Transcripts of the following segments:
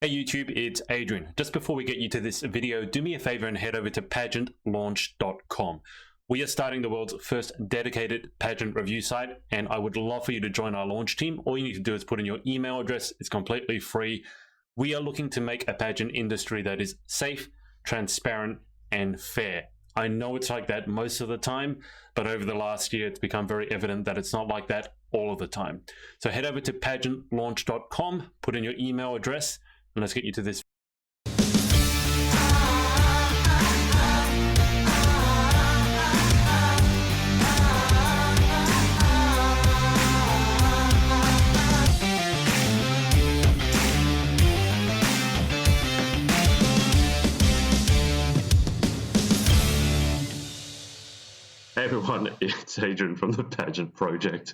Hey YouTube, it's Adrian. Just before we get you to this video, do me a favor and head over to pageantlaunch.com. We are starting the world's first dedicated pageant review site, and I would love for you to join our launch team. All you need to do is put in your email address. It's completely free. We are looking to make a pageant industry that is safe, transparent, and fair. I know it's like that most of the time, but over the last year, it's become very evident that it's not like that all of the time. So head over to pageantlaunch.com, put in your email address, and let's get you to this. Hey everyone, it's Adrian from the Pageant Project.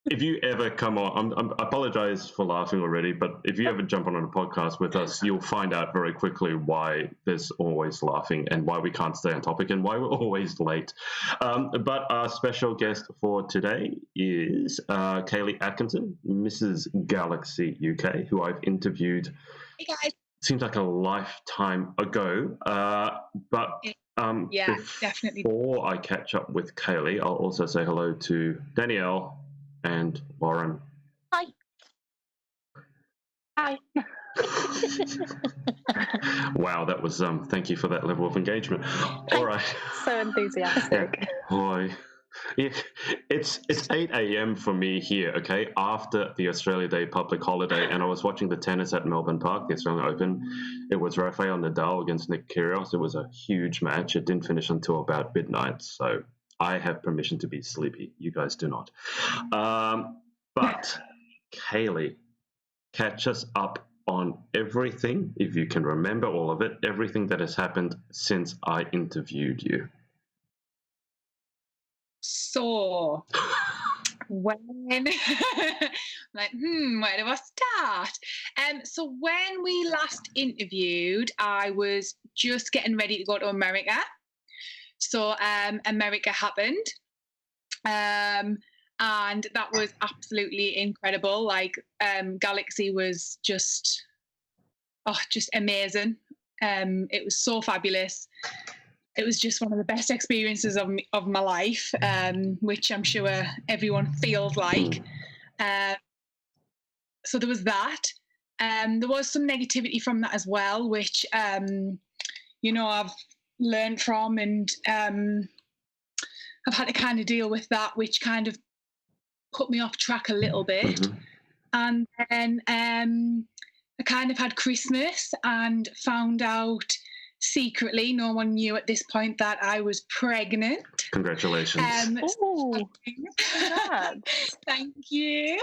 If you ever come on, I apologize for laughing already, but if you ever jump on a podcast with us, you'll find out very quickly why there's always laughing and why we can't stay on topic and why we're always late. But our special guest for today is KAYLEIGH Atkinson, Mrs. Galaxy UK, who I've interviewed. Hey guys. Seems like a lifetime ago, but yeah, definitely. Before I catch up with KAYLEIGH, I'll also say hello to Danielle and Lauren. Hi. Hi. Wow, that was thank you for that level of engagement. All right. So enthusiastic. Yeah. Hi. Yeah, it's 8 a.m. for me here, okay, after the Australia Day public holiday, and I was watching the tennis at Melbourne Park, the Australian Open. It was Rafael Nadal against Nick Kyrgios. It was a huge match. It didn't finish until about midnight, so I have permission to be sleepy. You guys do not. But KAYLEIGh, catch us up on everything, if you can remember all of it, everything that has happened since I interviewed you. So, when, where do I start? So when we last interviewed, I was just getting ready to go to America. So America happened, and that was absolutely incredible. Like Galaxy was just amazing. It was so fabulous. It was just one of the best experiences of my life, which I'm sure everyone feels like. So there was that. There was some negativity from that as well, which, I've learned from, and I've had to kind of deal with that, which kind of put me off track a little bit. Mm-hmm. And then I kind of had Christmas and found out secretly, no one knew at this point, that I was pregnant. Congratulations. Thank you.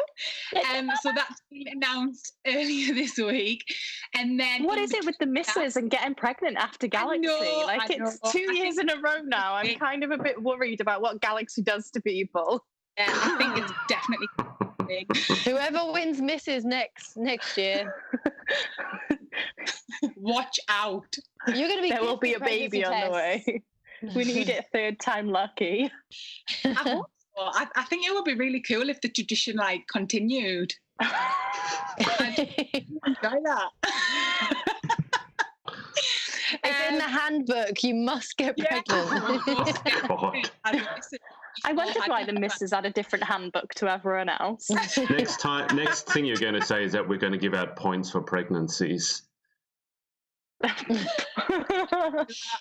So that's been announced earlier this week. And then what is it with the misses and getting pregnant after Galaxy? It's 2 years in a row now. I'm kind of a bit worried about what Galaxy does to people. Yeah, I think it's definitely big. Whoever wins misses next year. Watch out. You're going to be. There will be a baby on the way. We need it third time lucky. I hope so. I think it would be really cool if the tradition continued. I'd enjoy that. It's in the handbook. You must get pregnant. I wondered why the missus had a different handbook to everyone else. Next thing you're going to say is that we're going to give out points for pregnancies.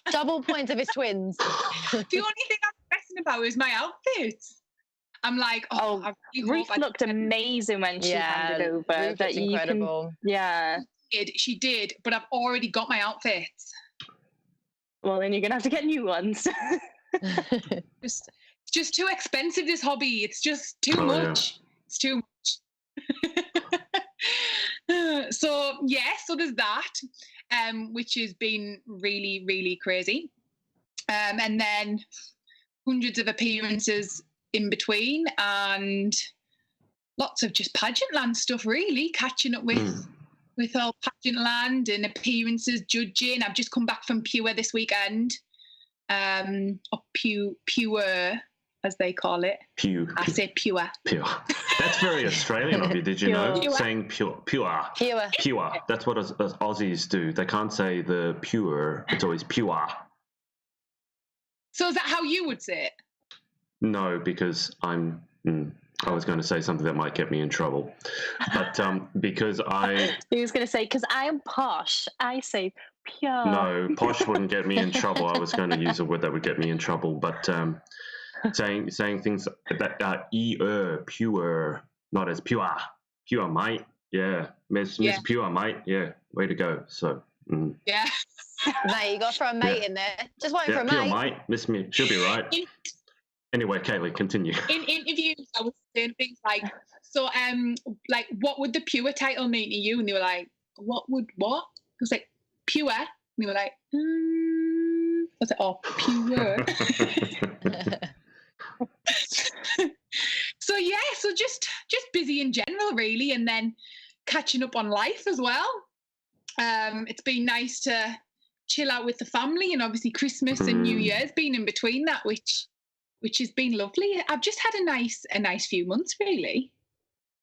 Double points if it's twins. The only thing I'm stressing about is my outfits. I'm like, I really Ruth looked amazing when she handed over. Ruth that incredible. She did, but I've already got my outfits. Well, then you're gonna have to get new ones. It's just too expensive, this hobby. It's just too much. Yeah. It's too much. So there's that, which has been really, really crazy. And then hundreds of appearances in between, and lots of just pageant land stuff, really, catching up with all pageant land and appearances, judging. I've just come back from Pure this weekend, Pure. as they call it. Pew. I say pure. Pure. That's very Australian of you, did you know? Pure. Saying pure. Pure. Pure. Pure. That's what us Aussies do. They can't say the pure. It's always pure. So is that how you would say it? No, because I was going to say something that might get me in trouble. But because He was going to say, because I am posh, I say pure. No, posh wouldn't get me in trouble. I was going to use a word that would get me in trouble. But saying things that pure, not as pure. Pure, mate. Yeah. Miss Pure, mate. Yeah. Way to go. So. Yeah. Mate, you got to throw a mate in there. Just waiting for a pure, mate. mate. Miss me. She'll be right. Anyway, Kayleigh, continue. In interviews, I was saying things like, so, like, what would the pure title mean to you? And they were like, what? I was like, pure. And they were like, I was like, oh, pure. So yeah, so just busy in general, really, and then catching up on life as well. It's been nice to chill out with the family, and obviously Christmas and New Year's been in between that, which has been lovely. I've just had a nice few months, really.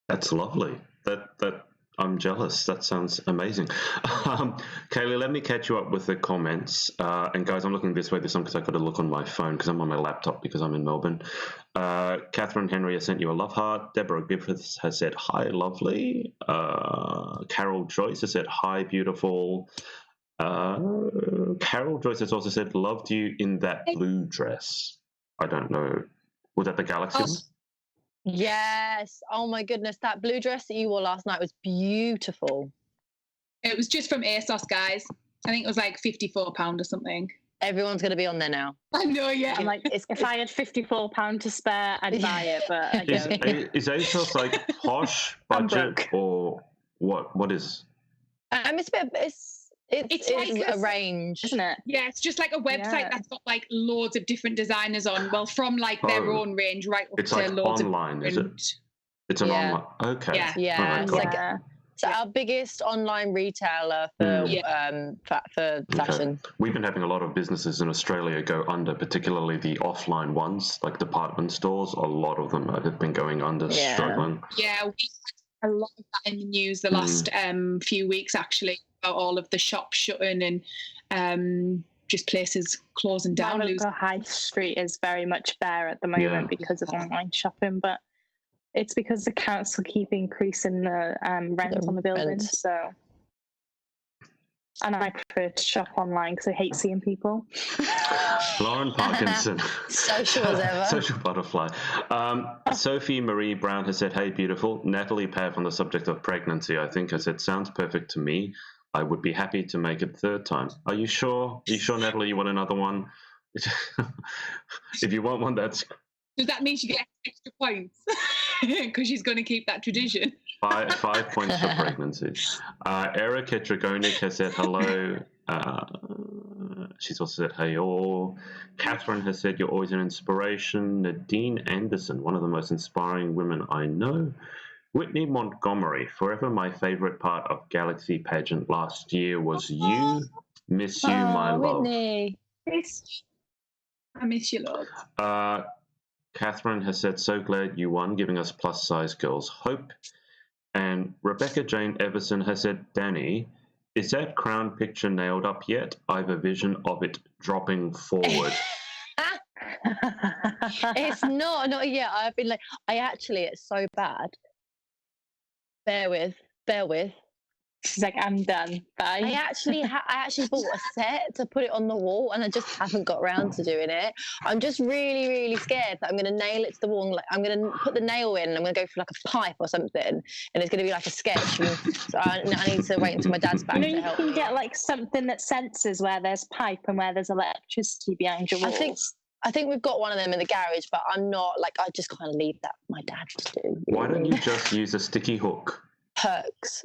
That's lovely. That I'm jealous. That sounds amazing. Kayleigh, let me catch you up with the comments. And guys, I'm looking this way this time because I got to look on my phone because I'm on my laptop because I'm in Melbourne. Catherine Henry has sent you a love heart. Deborah Griffiths has said, hi, lovely. Carol Joyce has said, hi, beautiful. Carol Joyce has also said, loved you in that blue dress. I don't know. Was that the Galaxy one? Yes. Oh my goodness, that blue dress that you wore last night was beautiful. It was just from ASOS, guys. I think it was like £54 or something. Everyone's going to be on there now. I know, yeah. I'm like, if I had £54 to spare, I'd buy it, but I don't. Is ASOS like posh budget or what? What is? It's like a range, isn't it? Yeah, it's just like a website that's got like loads of different designers on. Well, from like their own range right up it's to like loads online, of different... is it? It's an online. Okay. Yeah. Right, So our biggest online retailer for fashion. Okay. We've been having a lot of businesses in Australia go under, particularly the offline ones, like department stores. A lot of them have been going under, struggling. Yeah, we had a lot of that in the news the last few weeks, actually, about all of the shops shutting and just places closing down. The high street is very much bare at the moment because of online shopping, but it's because the council keep increasing the rent on the buildings. So, and I prefer to shop online because I hate seeing people. Lauren Parkinson. Social as ever. Social butterfly. Sophie Marie Brown has said, hey, beautiful. Natalie Pav on the subject of pregnancy, I think, has said, sounds perfect to me. I would be happy to make it third time. Are you sure? Are you sure, Natalie, you want another one? If you want one, that's... Does that mean she gets extra points? Because she's going to keep that tradition. 5 points for pregnancy. Erica Dragonic has said hello. She's also said hey all. Catherine has said you're always an inspiration. Nadine Anderson, one of the most inspiring women I know. Whitney Montgomery, forever my favourite part of Galaxy Pageant last year was you. Miss you, my love. Whitney. I miss you, love. Catherine has said, so glad you won, giving us plus size girls hope. And Rebecca Jane Everson has said, Danny, is that crown picture nailed up yet? I have a vision of it dropping forward. It's not yet. I've been like, it's so bad. Bear with. She's like, I'm done. Bye. I actually bought a set to put it on the wall, and I just haven't got around to doing it. I'm just really, really scared that I'm going to nail it to the wall. And, like, I'm going to put the nail in, and I'm going to go for like a pipe or something, and it's going to be like a sketch. And so I need to wait until my dad's back to help. You can get like something that senses where there's pipe and where there's electricity behind your walls. I think we've got one of them in the garage, but I'm not like I just kind of leave that for my dad to do. Why don't you just use a sticky hook? Perks.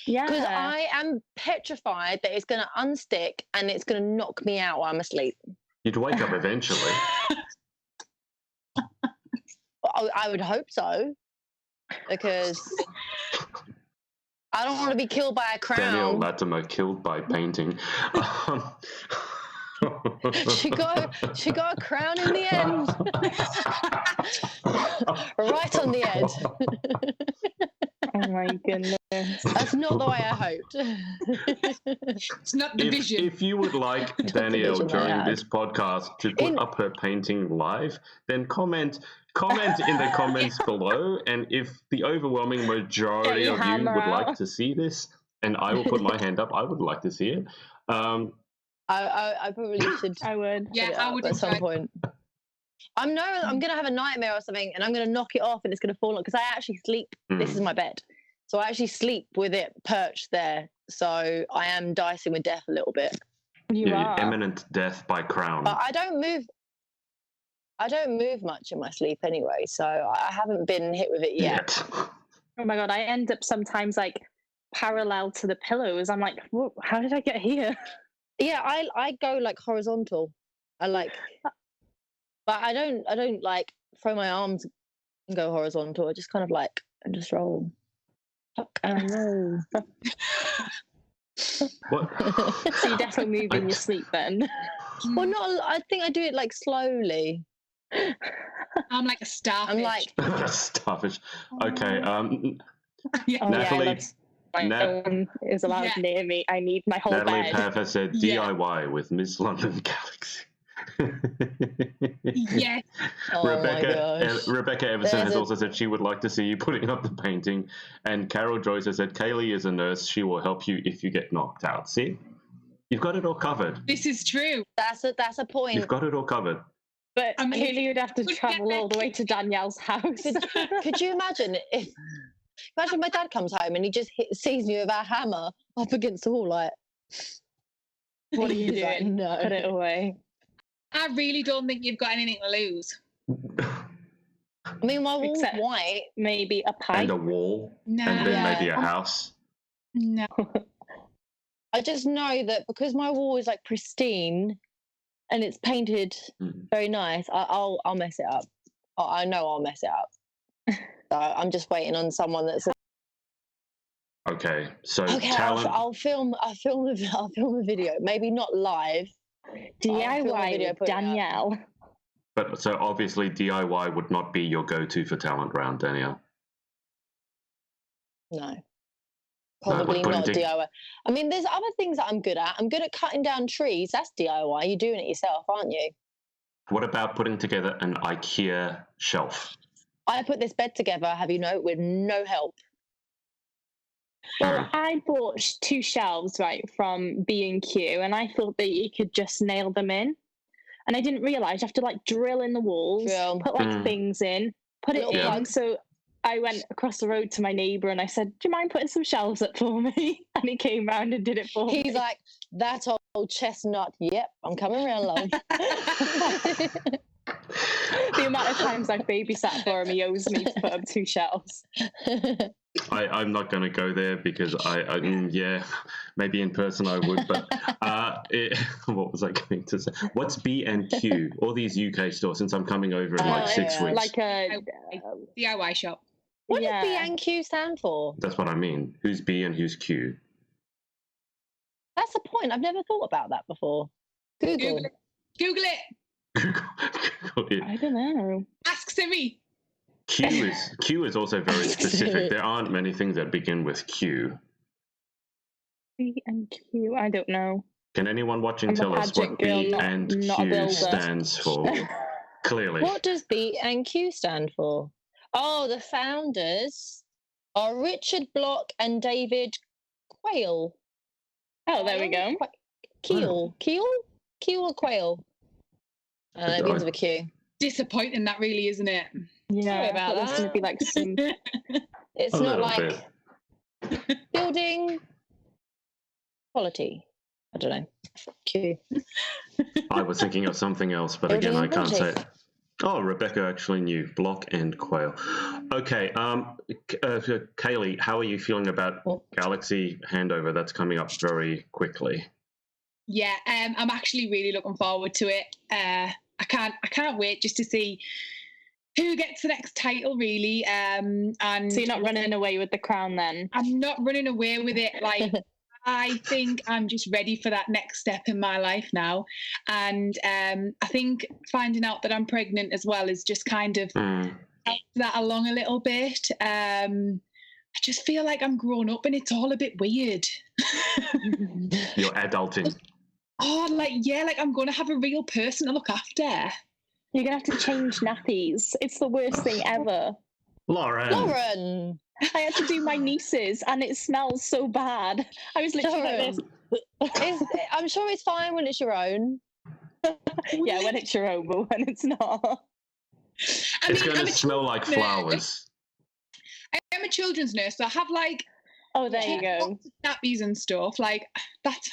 Yeah. Because I am petrified that it's going to unstick and it's going to knock me out while I'm asleep. You'd wake up eventually. I would hope so. Because I don't want to be killed by a crown. Danielle Latimer killed by painting. She got a crown in the end. Right on the head. Oh my goodness. That's not the way I hoped. It's not the vision. If you would like Danielle vision I during had. this podcast to put up her painting live, then comment in the comments below, and if the overwhelming majority of you would like to see this, and I will put my hand up, I would like to see it. I probably should. I would. Yeah, I would at some point. I'm gonna have a nightmare or something, and I'm gonna knock it off, and it's gonna fall on because I actually sleep. This is my bed, so I actually sleep with it perched there. So I am dicing with death a little bit. You are. Imminent death by crown. But I don't move much in my sleep anyway, so I haven't been hit with it yet. Oh my god, I end up sometimes like parallel to the pillows. I'm like, whoa, how did I get here? Yeah, I go like horizontal. But I don't like throw my arms and go horizontal. I just kind of like and just roll. Fuck, I know. What? So you definitely move in your sleep then. Well, not. I think I do it like slowly. I'm like a starfish. I'm like Starfish. Okay. Yeah. Oh Natalie. My phone is allowed near me. I need my whole Natalie bed. Paffer said DIY with Miss London Galaxy. Yes. oh my gosh. Rebecca Everson There's has also said she would like to see you putting up the painting, and Carol Joyce has said Kayleigh is a nurse. She will help you if you get knocked out. See, you've got it all covered. This is true. That's a point. You've got it all covered. But I mean, Kayleigh would have to could travel get all the way to Danielle's house. Could you imagine if my dad comes home and he just sees me with our hammer up against the wall like, What are you he's like, doing? no. Put it away. I really don't think you've got anything to lose. I mean, my wall's Except- white. Maybe a pipe. And a wall, No. and then Yeah. maybe a house. No. I just know that because my wall is like pristine and it's painted very nice, I'll mess it up. I know I'll mess it up. So I'm just waiting on someone that's Okay, so okay. talent. I'll film a video. Maybe not live. DIY video, with put it out. Danielle. But so obviously DIY would not be your go-to for talent round, Danielle. No. Probably but not putting DIY. I mean, there's other things that I'm good at. I'm good at cutting down trees. That's DIY. You're doing it yourself, aren't you? What about putting together an IKEA shelf? I put this bed together, have you know, with no help. Well, I bought 2 shelves, right, from B&Q, and I thought that you could just nail them in. And I didn't realise you have to, like, drill in the walls, Drill. put, like, things in, put it Little in. plugs. So I went across the road to my neighbour and I said, do you mind putting some shelves up for me? And he came round and did it for me. He's like, that old chestnut. Yep, I'm coming around, love. The amount of times I've babysat for him, he owes me to put up 2 shelves. I'm not going to go there because yeah, maybe in person I would, but what was I going to say? What's B&Q? All these UK stores, since I'm coming over in like 6 yeah. weeks. Like a... DIY shop. What Yeah. does B&Q stand for? That's what I mean. Who's B and who's Q? That's the point. I've never thought about that before. Google. Google it. Google it. I don't know. Ask Siri. Q is also very specific. There aren't many things that begin with Q. B&Q, I don't know. Can anyone watching I'm a tell us what pageant girl, B and not a Q builder. stands for? Clearly. What does B&Q stand for? Oh, the founders are Richard Block and David Quayle. Oh, there we go. Keel or Quayle? It begins with a Q. Disappointing, that really, isn't it? Yeah, Sorry about there's going to that. be like some... It's A not little like building quality. I don't know. Q. I was thinking of something else, but again, I can't say it. Oh, Rebecca actually knew. Block and Quail. Okay, Kayleigh, how are you feeling about Galaxy handover? That's coming up very quickly. Yeah, I'm actually really looking forward to it. I can't wait just to see who gets the next title, really. And So you're not running away with the crown then? I'm not running away with it. Like, I think I'm just ready for that next step in my life now. And I think finding out that I'm pregnant as well is just kind of helped that along a little bit. I just feel like I'm grown up and it's all a bit weird. You're adulting. Oh, like I'm going to have a real person to look after. You're going to have to change nappies. It's the worst thing ever. Lauren! Lauren! I had to do my niece's and it smells so bad. I was literally like this. I'm sure it's fine when it's your own. Yeah, when it's your own, but when it's not. It's going to smell like flowers. I am a children's nurse, so I have like... Oh, there you go. Nappies and stuff. Like,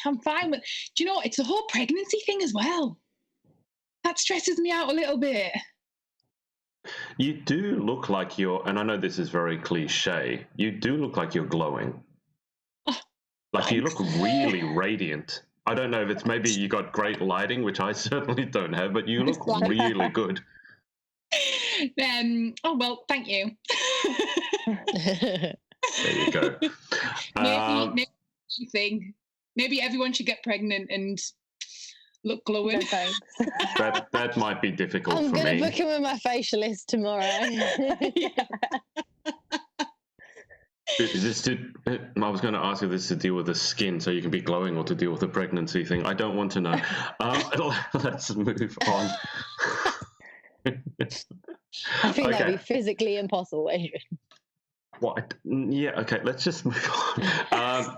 I'm fine with... Do you know, it's the whole pregnancy thing as well. That stresses me out a little bit. You do look like you're, and I know this is very cliche, you do look like you're glowing. Like you look really radiant. I don't know if it's maybe you got great lighting, which I certainly don't have, but you look really good. Oh, well, thank you. There you go. Maybe everyone should get pregnant and look glowing. That might be difficult for me. I'm going to book in with my facialist tomorrow. Is this I was going to ask if this is to deal with the skin so you can be glowing or to deal with the pregnancy thing. I don't want to know. Let's move on. I think that'd be physically impossible, Adrian. What? Yeah, okay, let's just move on.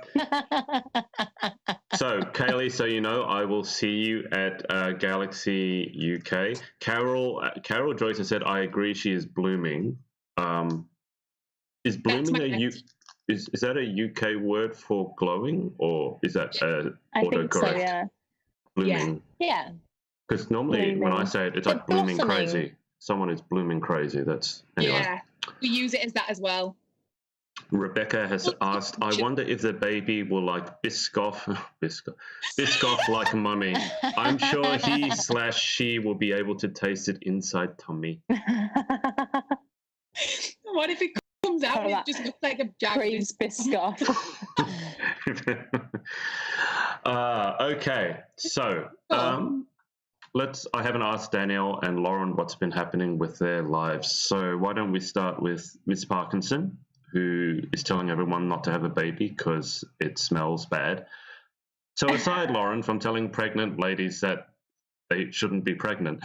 So, Kayleigh, so you know, I will see you at Galaxy UK. Carol Joyce has said, I agree, she is blooming. Is blooming is that a UK word for glowing, or is that autocorrect? So, yeah. Blooming. Yeah. Because normally when I say it, it's like blooming crazy. Someone is blooming crazy. That's anyway. Yeah. We use it as that as well. Rebecca has asked, I wonder if the baby will like Biscoff like mummy. I'm sure he/she will be able to taste it inside tummy. What if it comes out and it just looks like a Craves Biscoff. Okay, so I haven't asked Danielle and Lauren what's been happening with their lives. So why don't we start with Miss Parkinson, who is telling everyone not to have a baby because it smells bad. So aside, Lauren, from telling pregnant ladies that they shouldn't be pregnant,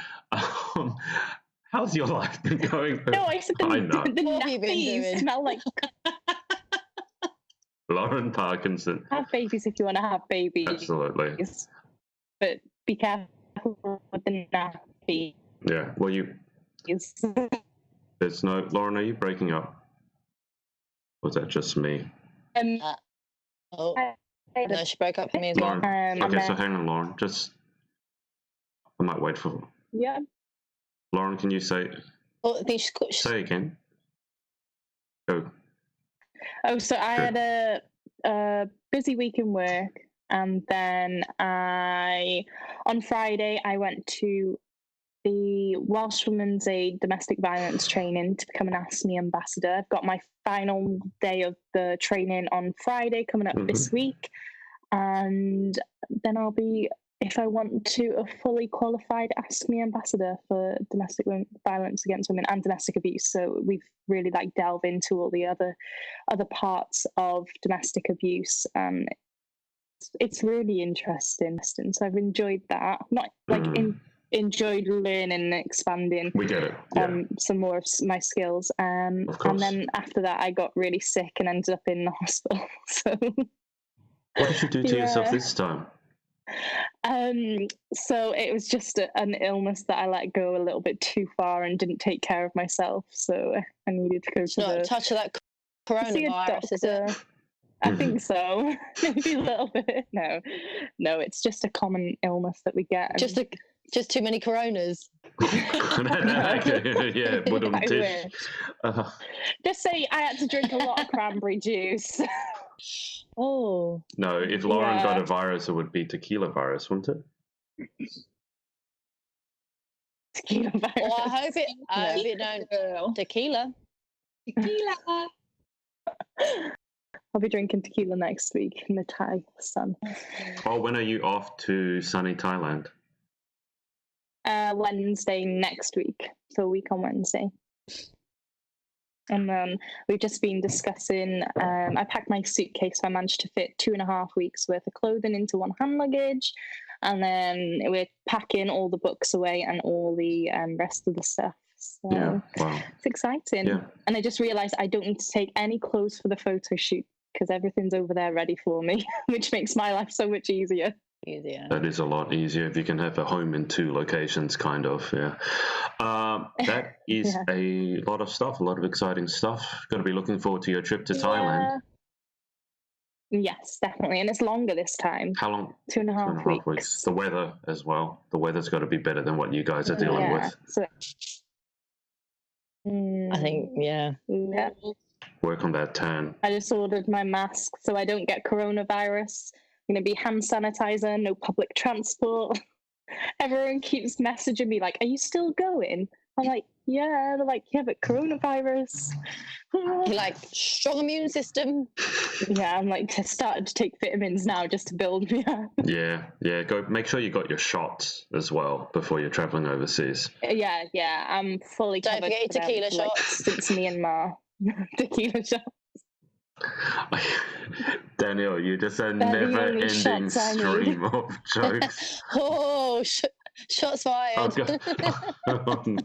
how's your life been going? No, I said the nappies smell like... Lauren Parkinson. Have babies if you want to have babies. Absolutely. But be careful with the nappy. Yeah, well, there's no... Lauren, are you breaking up? Or is that just me? No, she broke up for me as well. Okay, so hang on, Lauren. I might wait for... Yeah. Lauren, can you say... Oh, I think say again. Go. Oh, so I had a busy week in work, and then on Friday I went to the Welsh Women's Aid domestic violence training to become an Ask Me ambassador. I've got my final day of the training on Friday coming up this week, and then I'll be, if I want to, a fully qualified Ask Me ambassador for domestic violence against women and domestic abuse. So we've really delve into all the other parts of domestic abuse. It's really interesting. So I've enjoyed that. Not enjoyed learning and expanding. We get it. Yeah. Some more of my skills. And then after that, I got really sick and ended up in the hospital. So what did you do to yourself this time? So it was just an illness that I let go a little bit too far and didn't take care of myself. So I needed to go to a touch of that coronavirus, is it? I think so. Maybe a little bit. No, it's just a common illness that we get. Just too many coronas. Yeah, just say I had to drink a lot of cranberry juice. Oh. No, if Lauren got a virus, it would be tequila virus, wouldn't it? Tequila virus. Well, I hope it don't. Tequila. I'll be drinking tequila next week in the Thai sun. Oh, when are you off to sunny Thailand? Wednesday next week, so a week on Wednesday. And then we've just been discussing, I packed my suitcase, so I managed to fit 2.5 weeks worth of clothing into one hand luggage. And then we're packing all the books away and all the rest of the stuff. So Yeah, wow. it's exciting. Yeah. And I just realised I don't need to take any clothes for the photo shoot because everything's over there ready for me, which makes my life so much easier. That is a lot easier if you can have a home in 2 locations, kind of. Yeah. That is a lot of stuff, a lot of exciting stuff. Going to be looking forward to your trip to Thailand. Yes, definitely. And it's longer this time. How long? 2.5 weeks. The weather as well. The weather's got to be better than what you guys are dealing with. So, I think, yeah. Work on that tan. I just ordered my mask so I don't get coronavirus. I'm going to be hand sanitizer, no public transport. Everyone keeps messaging me like, are you still going? I'm like, yeah. They're like, yeah, but coronavirus. You're like, strong immune system. Yeah, I'm like, started to take vitamins now just to build me up. Yeah. Go make sure you got your shots as well before you're traveling overseas. Yeah. I'm fully Don't covered. forget your tequila shots. Since me and Ma. Tequila shots. Danielle, you're just a never-ending stream of jokes. Oh, shots fired. Oh, God. Oh, no.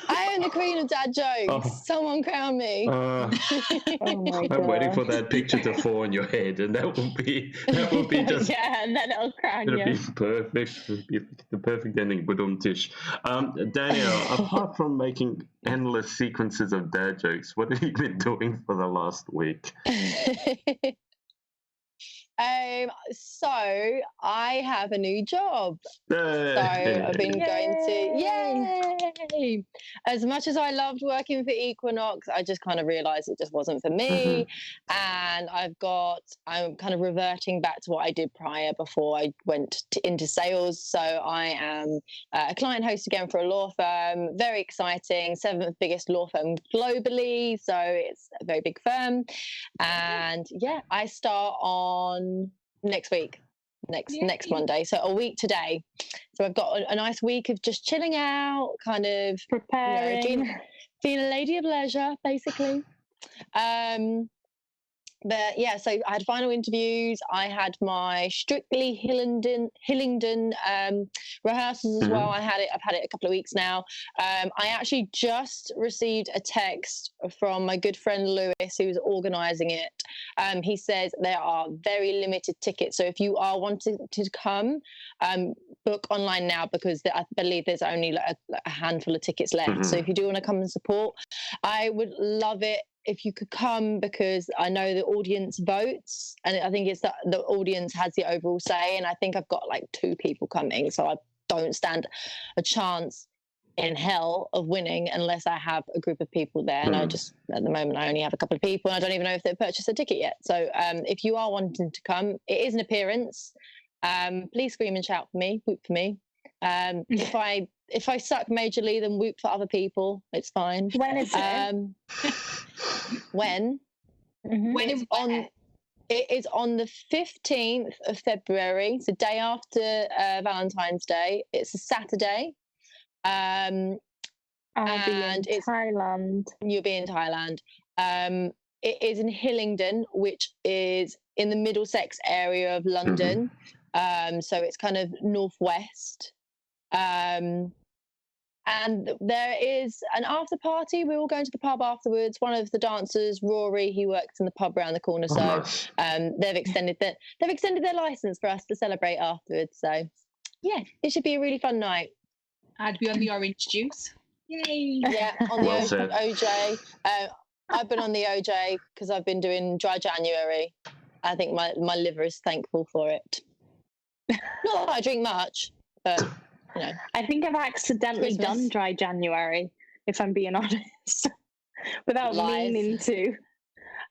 I am the queen of dad jokes. Oh. Someone crown me. Oh my God. I'm waiting for that picture to fall on your head, and that will be just yeah, and then it'll crown it'll you. be perfect. It'll be the perfect ending. Tish. Danielle, apart from making endless sequences of dad jokes, what have you been doing for the last week? So I have a new job. Yay. So I've been going to, yay! As much as I loved working for Equinox, I just kind of realised it just wasn't for me. And I'm kind of reverting back to what I did prior before I went into sales. So I am a client host again for a law firm, very exciting, 7th biggest law firm globally. So it's a very big firm. And yeah, I start on next week, next Monday, so a week today. So I've got a nice week of just chilling out, kind of preparing, being a lady of leisure, basically. But yeah, so I had final interviews. I had my Strictly Hillingdon rehearsals as well. I've had it a couple of weeks now. I actually just received a text from my good friend Lewis, who's organising it. He says there are very limited tickets. So if you are wanting to come, book online now, because I believe there's only like a handful of tickets left. So if you do want to come and support, I would love it if you could come, because I know the audience votes, and I think it's that the audience has the overall say, and I think I've got like 2 people coming, so I don't stand a chance in hell of winning unless I have a group of people there. And I just, at the moment, I only have a couple of people, and I don't even know if they've purchased a ticket yet. So if you are wanting to come, it is an appearance. Please scream and shout for me, whoop for me. If I suck majorly, then whoop for other people. It's fine. When is it? When? When it's on? It is on the 15th of February, so day after Valentine's Day. It's a Saturday. I'll be in Thailand. You'll be in Thailand. It is in Hillingdon, which is in the Middlesex area of London. So it's kind of northwest. And there is an after party. We're all going to the pub afterwards. One of the dancers, Rory, he works in the pub around the corner. So they've extended their license for us to celebrate afterwards. So yeah, it should be a really fun night. I'd be on the orange juice. Yay! Yeah, on the OJ. I've been on the OJ because I've been doing dry January. I think my liver is thankful for it. Not that I drink much, but you know. I think I've accidentally done dry January, if I'm being honest, without meaning to.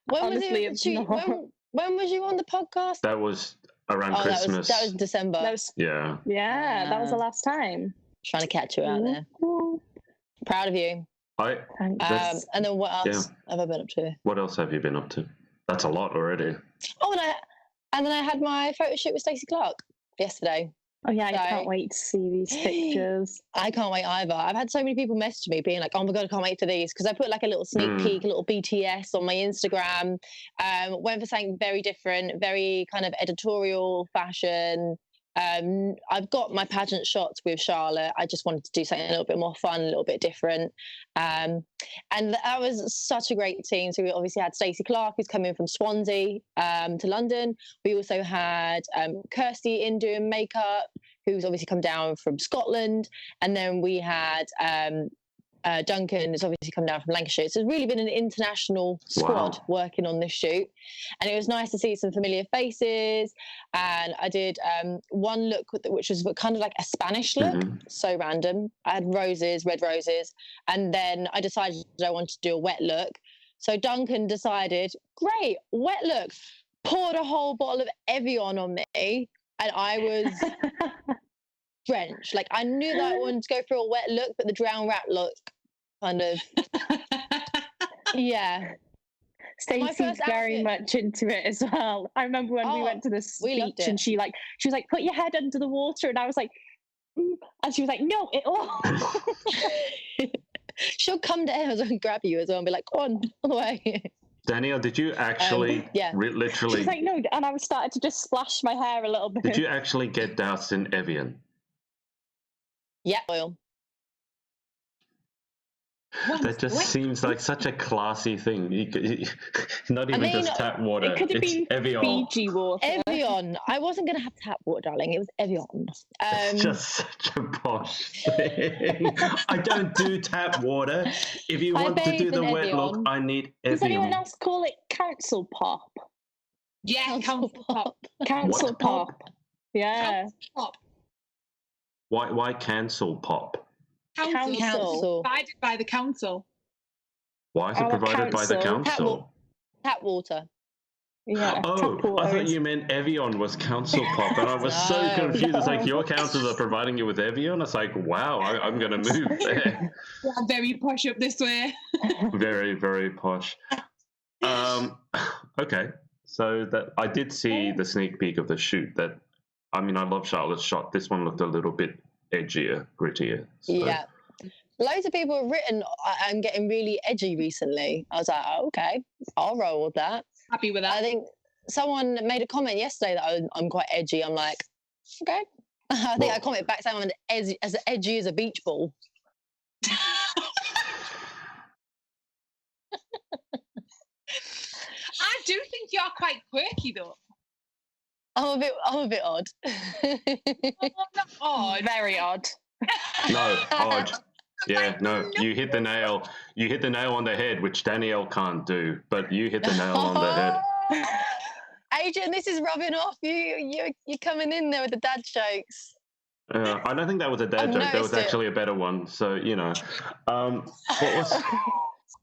When was you on the podcast? That was around Christmas. That was December. Yeah, that was the last time. Trying to catch you out there. Proud of you. That's, and then what else have I been up to? what else have you been up to? That's a lot already. Oh, and then I had my photo shoot with Stacey Clark yesterday. Oh yeah, I can't wait to see these pictures. I can't wait either. I've had so many people message me being like, "Oh my god, I can't wait for these," because I put like a little sneak peek, a little BTS on my Instagram. Went for something very different, very kind of editorial fashion. I've got my pageant shots with Charlotte. I just wanted to do something a little bit more fun, a little bit different. And that was such a great team. So we obviously had Stacey Clark, who's coming from Swansea to London. We also had Kirsty in doing makeup, who's obviously come down from Scotland. And then we had Duncan has obviously come down from Lancashire. So it's really been an international squad working on this shoot. And it was nice to see some familiar faces. And I did one look, which was kind of like a Spanish look. So random. I had roses, red roses. And then I decided I wanted to do a wet look. So Duncan decided, great, wet look. Poured a whole bottle of Evian on me. And I was drenched. Like, I knew that I wanted to go for a wet look, but the drown rat look kind of, yeah. Stacey's very much into it as well. I remember when we went to the speech and she was like, put your head under the water, and I was like, and she was like, no, it will. She'll come down and grab you as well and be like, go on the way. Danielle, did you actually literally? She's like, no, and I started to just splash my hair a little bit. Did you actually get doused in Evian? Yeah, oil. That just seems like such a classy thing. Not even just tap water. It could have been Evian. Fiji water. Evian. I wasn't going to have tap water, darling. It was Evian. It's just such a posh thing. I don't do tap water. If you want to do the wet look, I need Evian. Does anyone else call it council pop? Yeah, council pop. Council pop. Yeah. Council pop. Why cancel pop? Council. Provided by the council. Why is it provided by the council? Tap water. Yeah. Oh, I thought you meant Evian was council pop, and I was so confused. It's like, your councils are providing you with Evian? It's like, wow, I'm going to move there. Yeah, very posh up this way. Very, very posh. Okay, so that I did see the sneak peek of the shoot. That, I mean, I love Charlotte's shot. This one looked a little bit edgier, grittier. So. Yeah. Loads of people have written, I'm getting really edgy recently. I was like, oh, okay, I'll roll with that. Happy with that. I think someone made a comment yesterday that I'm quite edgy. I'm like, okay. I think I commented back saying I'm as edgy as a beach ball. I do think you're quite quirky, though. I'm a bit odd. Not odd. Very odd. No, odd. Yeah, no, you hit the nail. You hit the nail on the head, which Danielle can't do, but you hit the nail on the head. Adrian, this is rubbing off. You're coming in there with the dad jokes. I don't think that was a dad joke. That was actually a better one. So, you know. What was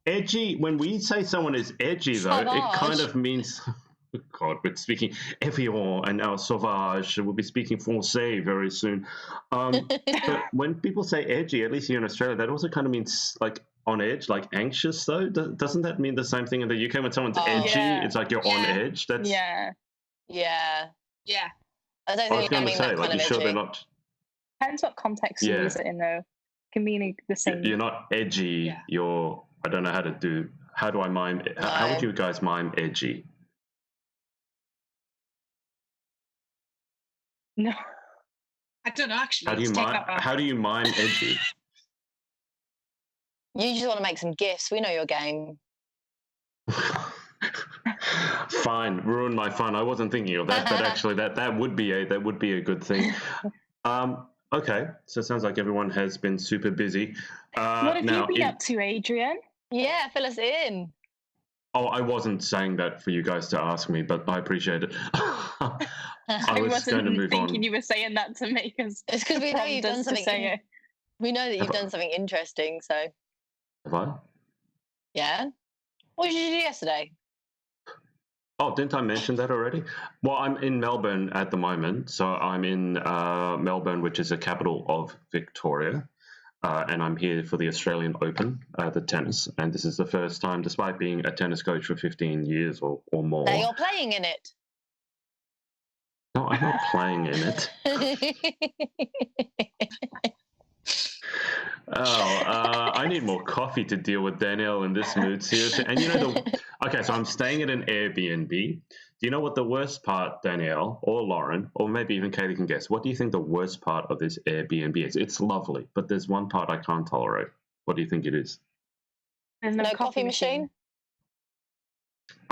edgy? When we say someone is edgy, though, it kind of means... God, we're speaking Evian and now Sauvage. We'll be speaking Francais very soon. But when people say edgy, at least here in Australia, that also kind of means like on edge, like anxious, though. Doesn't that mean the same thing in the UK? When someone's edgy, it's like you're on edge. That's Yeah. I don't I was think going I to mean say, that like, kind you of sure edgy. they're not... Depends what context you use it in, though. Can mean the same. You're not edgy. Yeah. You're... I don't know how to do... How do I mime... How would you guys mime edgy? No. I don't know, actually. How do you mime edgy? You just want to make some gifts. We know your game. Fine, ruin my fun. I wasn't thinking of that, but actually, that would be a good thing. Okay, so it sounds like everyone has been super busy. What have you been up to, Adrian? Yeah, fill us in. Oh, I wasn't saying that for you guys to ask me, but I appreciate it. I was going to move on. Thinking you were saying that to me because it's because we know you've done something. We know that you've done something interesting. So. Have I? Yeah. What did you do yesterday? Oh, didn't I mention that already? Well, I'm in Melbourne at the moment. So I'm in Melbourne, which is the capital of Victoria. and I'm here for the Australian Open, the tennis. And this is the first time, despite being a tennis coach for 15 years or more. That you're playing in it. No, I'm not playing in it. I need more coffee to deal with Danielle in this mood, seriously. And okay, so I'm staying at an Airbnb. Do you know what the worst part, Danielle or Lauren, or maybe even Kayleigh can guess? What do you think the worst part of this Airbnb is? It's lovely, but there's one part I can't tolerate. What do you think it is? There's no coffee machine.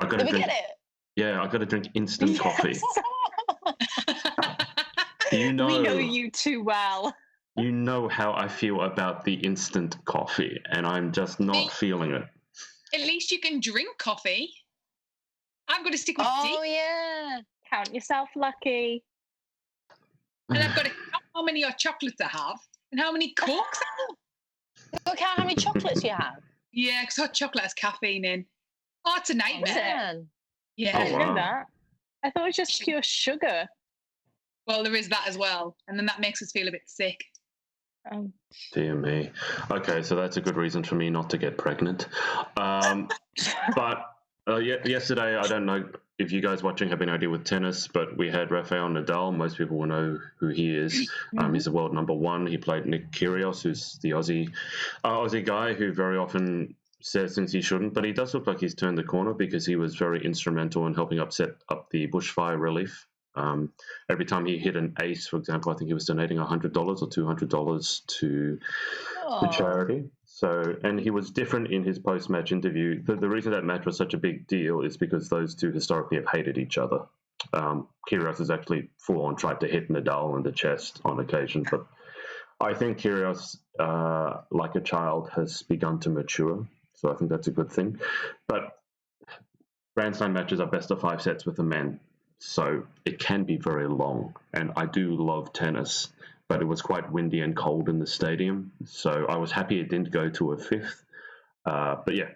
Did we get it? Yeah, I got to drink instant coffee. We know you too well. You know how I feel about the instant coffee, and I'm just not feeling it. At least you can drink coffee. I'm going to stick with tea. Oh, yeah. Count yourself lucky. And I've got to count how many hot chocolates I have and how many Cokes I have. Look how many chocolates you have. Yeah, because hot chocolate has caffeine in. Oh, it's a nightmare. Man. Yeah. I didn't know that. I thought it was just pure sugar. Well, there is that as well. And then that makes us feel a bit sick. Dear me. Okay, so that's a good reason for me not to get pregnant. But yesterday, I don't know if you guys watching have any idea with tennis, but we had Rafael Nadal. Most people will know who he is. He's the world number one. He played Nick Kyrgios, who's the Aussie guy who very often says things he shouldn't, but he does look like he's turned the corner because he was very instrumental in helping set up the bushfire relief. Every time he hit an ace, for example, I think he was donating $100 or $200 to the charity. So, and he was different in his post-match interview. The reason that match was such a big deal is because those two historically have hated each other. Kyrgios has actually full-on tried to hit Nadal in the chest on occasion, but I think Kyrgios, like a child, has begun to mature. So I think that's a good thing. But Grand Slam matches are best of 5 sets with the men. So it can be very long, and I do love tennis, but it was quite windy and cold in the stadium, so I was happy it didn't go to a 5th. But yeah,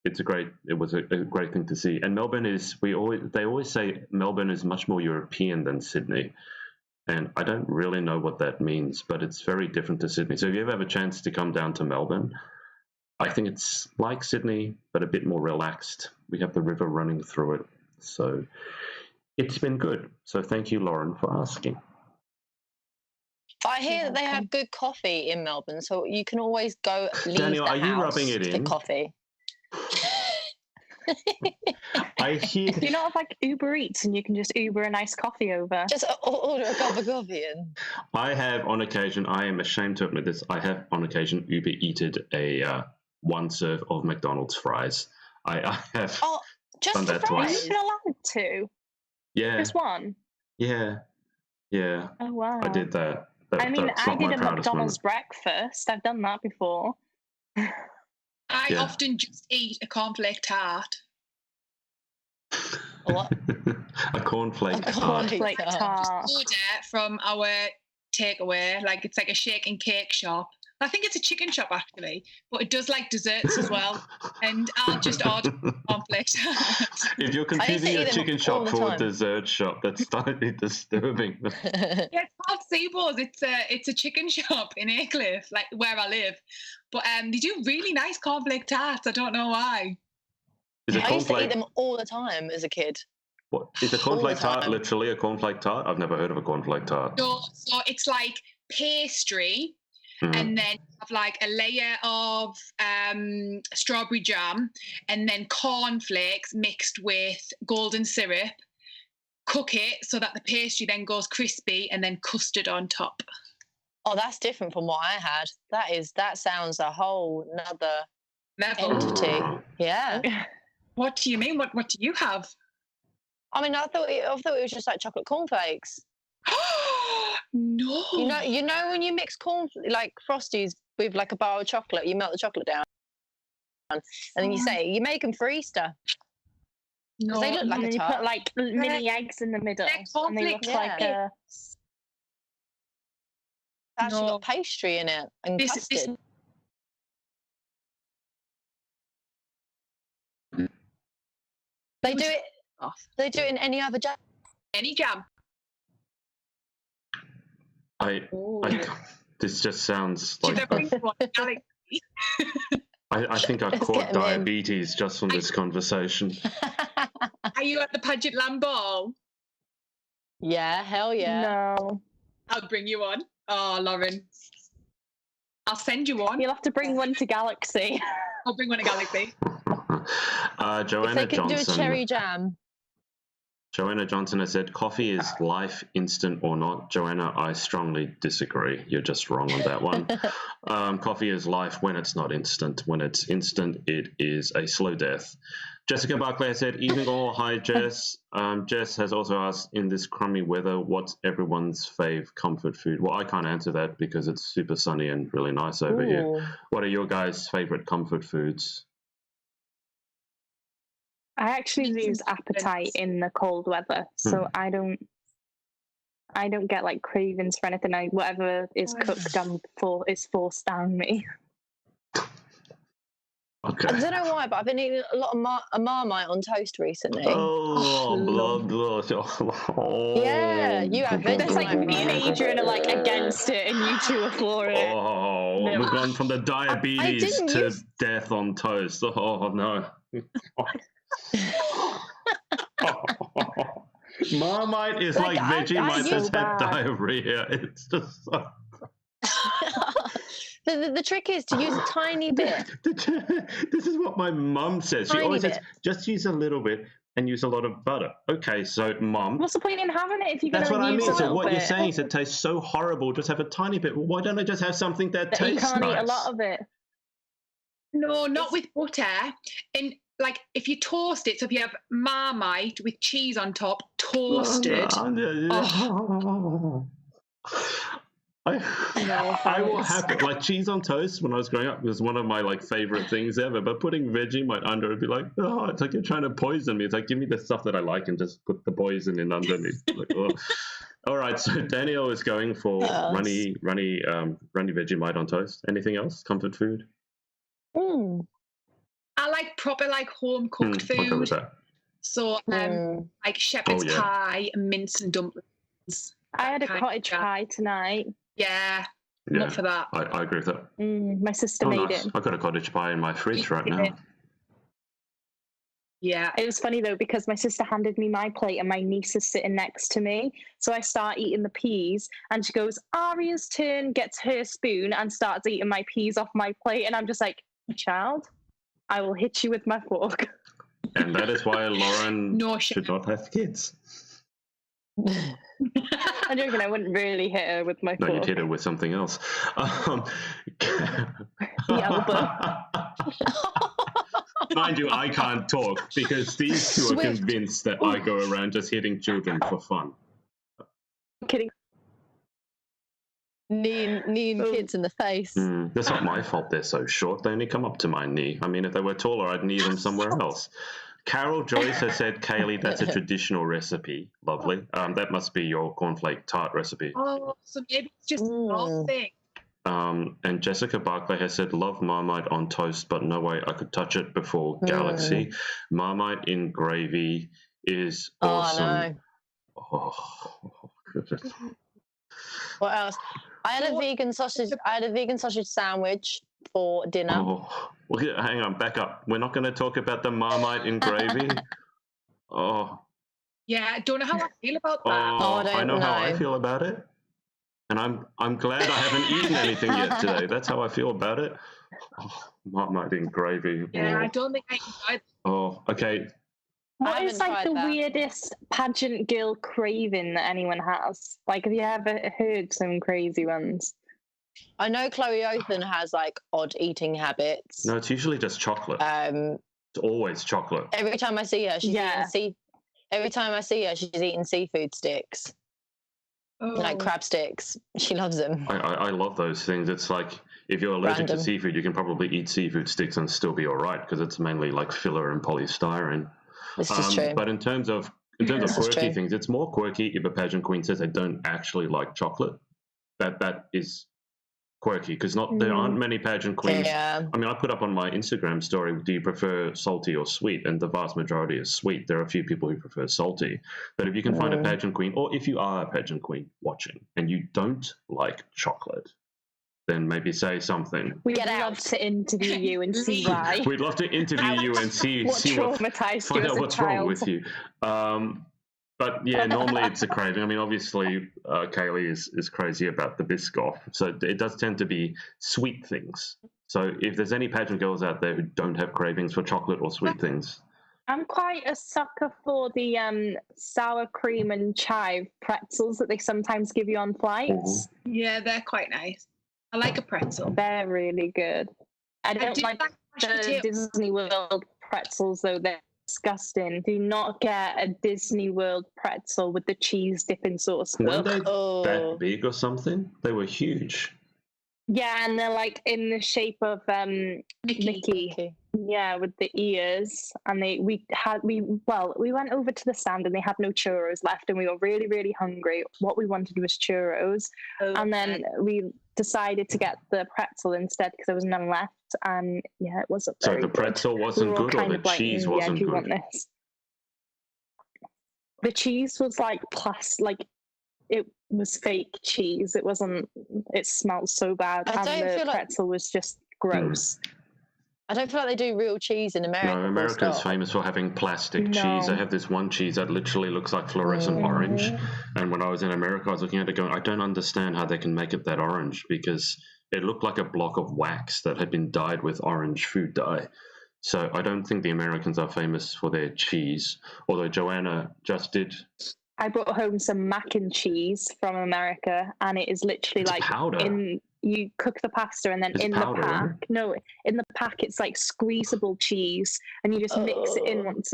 it was a great thing to see. And Melbourne is, they always say Melbourne is much more European than Sydney, and I don't really know what that means, but it's very different to Sydney. So if you ever have a chance to come down to Melbourne, I think it's like Sydney, but a bit more relaxed. We have the river running through it, so it's been good. So thank you, Lauren, for asking. I hear that they have good coffee in Melbourne, so you can always go leave Danielle, the are house you rubbing it to in? get coffee. I hear. Do you not have like Uber Eats and you can just Uber a nice coffee over? Just order a cup of coffee in. I have on occasion, I am ashamed to admit this, I have on occasion Uber Eated a one serve of McDonald's fries. I have just done the that fries? twice. Are you allowed to? Yeah. Just one? Yeah. Oh, wow. I did that. I mean, that's I not did my a proudest McDonald's moment. breakfast. I've done that before. I often just eat a cornflake tart. What? A cornflake tart. Cornflake tart. Order from our takeaway, like it's like a shake and cake shop. I think it's a chicken shop actually, but it does like desserts as well. And I'll just order cornflake tart. If you're confusing a chicken shop for a dessert shop, that's slightly disturbing. Yeah, it's called Seabo's. It's a chicken shop in Aycliffe, like where I live. But they do really nice cornflake tarts. I don't know why. I used to eat them all the time as a kid. What is a cornflake tart? Literally a cornflake tart? I've never heard of a cornflake tart. So it's like pastry. And then have like a layer of strawberry jam and then cornflakes mixed with golden syrup. Cook it so that the pastry then goes crispy and then custard on top. Oh, that's different from what I had. That sounds a whole nother entity. Yeah. What do you mean? What do you have? I mean, I thought it was just like chocolate cornflakes. No. You know when you mix like Frosties with like a bar of chocolate, you melt the chocolate down, and then you say you make them for Easter. No, they look like a tart. You put like mini eggs in the middle, and they look like a. Actually got pastry in it and custard. They do it. They do it in any other jam. Any jam. I This just sounds Should I like bring one, Alex? I think I've Let's caught get 'em in. diabetes just from this conversation. Are you at the Pageant Land Ball? Yeah, hell yeah. No. I'll bring you one. Oh, Lauren. I'll send you one. You'll have to bring one to Galaxy. I'll bring one to Galaxy. If Joanna they could do a Johnson. cherry jam. Joanna Johnson has said, coffee is life, instant or not. Joanna, I strongly disagree. You're just wrong on that one. Coffee is life when it's not instant. When it's instant, it is a slow death. Jessica Barclay has said, evening all. Hi, Jess. Jess has also asked, in this crummy weather, what's everyone's fave comfort food? Well, I can't answer that because it's super sunny and really nice over here. What are your guys' favorite comfort foods? I actually lose appetite in the cold weather, so I don't get like cravings for anything. Whatever is cooked is forced down me. Okay. I don't know why, but I've been eating a lot of Marmite on toast recently. Oh, Yeah, you have it. There's like me and Adrian are like against it, and you two are for it. Oh, No. we've gone from the diabetes didn't to use- death on toast. Oh, no. Marmite is like Vegemite that's had bad. diarrhea. It's just so... The trick is to use a tiny bit. This is what my mum says. She Tiny always says, bit. just use a little bit and use a lot of butter. Okay, so mum, What's the point in having it if you're going that's to what I use mean. a So little what bit? you're saying is it tastes so horrible, just have a tiny bit. Well, why don't I just have something that That you tastes can't nice? eat a lot of it. No, not with butter. And like if you toast it, so if you have Marmite with cheese on top, toasted. I will have it. Like cheese on toast when I was growing up was one of my like favorite things ever. But putting Vegemite under it'd be like, oh, it's like you're trying to poison me. It's like give me the stuff that I like and just put the poison in underneath. Like, oh. All right, so Danielle is going for runny Vegemite on toast. Anything else? Comfort food? I like proper like home cooked I'll go with food. that. So like shepherd's pie, mince and dumplings. I had a Kind cottage of. pie tonight. Yeah, I'm up for that. I agree with that. My sister made Nice. it. I've got a cottage pie in my fridge right now. Yeah. It was funny though because my sister handed me my plate and my niece is sitting next to me. So I start eating the peas and she goes, Aria's turn, gets her spoon and starts eating my peas off my plate. And I'm just like, child, I will hit you with my fork. And that is why Lauren No should not have kids. I'm joking, I wouldn't really hit her with my No, fork. you'd hit it with something else. Mind you, I can't talk because these two are convinced that I go around just hitting children for fun. I'm kidding. Kneeing kids in the face. That's not my fault they're so short. They only come up to my knee. I mean, if they were taller, I'd knee them somewhere else. Carol Joyce has said, Kayleigh, that's a traditional recipe. Lovely. That must be your cornflake tart recipe. Oh, so maybe it's just a thing. And Jessica Barclay has said, love Marmite on toast, but no way I could touch it before Galaxy. Marmite in gravy is awesome. Oh, no. What else? I had a vegan sausage sandwich for dinner. Oh, well, hang on, back up. We're not going to talk about the Marmite in gravy. Oh. Yeah, I don't know how I feel about that. I know how I feel about it. And I'm glad I haven't eaten anything yet today. That's how I feel about it. Oh, Marmite in gravy. Yeah, I don't think I enjoyed it. Oh, okay. What is like the weirdest pageant girl craving that anyone has? Like, have you ever heard some crazy ones? I know Chloe Othan has like odd eating habits. No, it's usually just chocolate. It's always chocolate. Every time I see her, she's eating seafood sticks. Like crab sticks. She loves them. I love those things. It's like if you're allergic to seafood, you can probably eat seafood sticks and still be all right because it's mainly like filler and polystyrene. This is true. But in terms of quirky things, it's more quirky if a pageant queen says they don't actually like chocolate. That is quirky because there aren't many pageant queens. Yeah. I mean, I put up on my Instagram story, do you prefer salty or sweet? And the vast majority is sweet. There are a few people who prefer salty. But if you can find a pageant queen, or if you are a pageant queen watching and you don't like chocolate, then maybe say something. We'd Get love out. to interview you and see why. We'd love to interview you and What traumatized you find as out a what's wrong child. with you. But yeah, normally it's a craving. I mean, obviously, Kayleigh is crazy about the Biscoff, so it does tend to be sweet things. So if there's any pageant girls out there who don't have cravings for chocolate or sweet things, I'm quite a sucker for the sour cream and chive pretzels that they sometimes give you on flights. Yeah, they're quite nice. I like a pretzel. They're really good. I don't do like like mashed the potatoes. Disney World pretzels, though. They're disgusting. Do not get a Disney World pretzel with the cheese dipping sauce. weren't they Oh. that big or something? They were huge. Yeah, and they're like in the shape of Mickey. Okay. Yeah, with the ears. And we went over to the stand and they had no churros left, and we were really, really hungry. What we wanted was churros, and then we decided to get the pretzel instead because there was none left. And yeah, it wasn't So very the pretzel good. wasn't We were all good, or kind the of like, cheese yeah, wasn't do you want good? this? The cheese was like it was fake cheese. It wasn't. It smelled so bad, I and don't the feel like- pretzel was just gross. I don't feel like they do real cheese in America. No, full America's stop. famous for having plastic cheese. They No. have this one cheese that literally looks like fluorescent orange. And when I was in America, I was looking at it going, I don't understand how they can make it that orange, because it looked like a block of wax that had been dyed with orange food dye. So I don't think the Americans are famous for their cheese, although Joanna just did. I brought home some mac and cheese from America, and it is literally It's like powder. you cook the pasta, and then It's in powder, the isn't pack, no, in the pack it's like squeezable cheese, and you just mix it in once.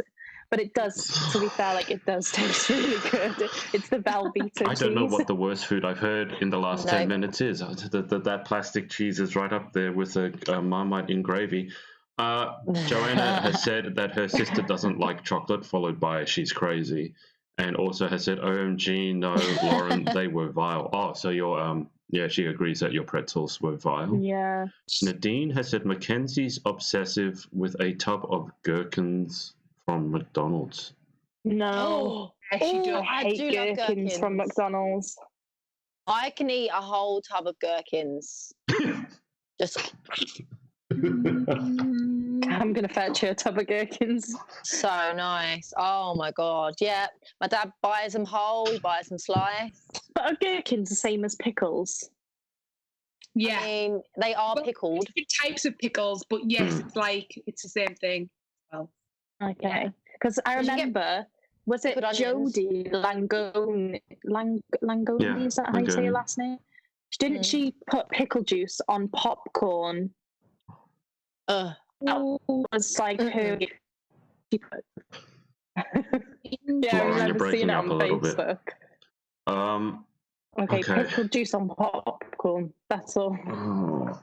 But it does, to be fair, like it does taste really good. It's the Velveeta I don't know cheese. what the worst food I've heard in the last 10 minutes is. That plastic cheese is right up there with a Marmite in gravy. Joanna has said that her sister doesn't like chocolate, followed by she's crazy. And also has said, OMG, no, Lauren, they were vile. Oh, so your, yeah, she agrees that your pretzels were vile. Yeah. Nadine has said, Mackenzie's obsessive with a tub of gherkins from McDonald's. No. Yes, you do. I hate do love gherkins from gherkins. McDonald's. I can eat a whole tub of gherkins. Just I'm gonna fetch you a tub of gherkins. so nice. Oh my god. Yeah. My dad buys them whole, he buys them sliced. But are gherkins the same as pickles? Yeah. I mean, they are Well, pickled. different types of pickles, but yes, it's the same thing. Well, Okay. Because I Did you get remember, was it pickled onions? Jodie Langone? Langone, Yeah, is that how you say Langone. her last name? Didn't she put pickle juice on popcorn? Ugh. That was like her. She put... yeah, I Lauren, you're remember breaking seeing it up on a little bit. Facebook. Okay, Okay. pickle juice on popcorn. That's all.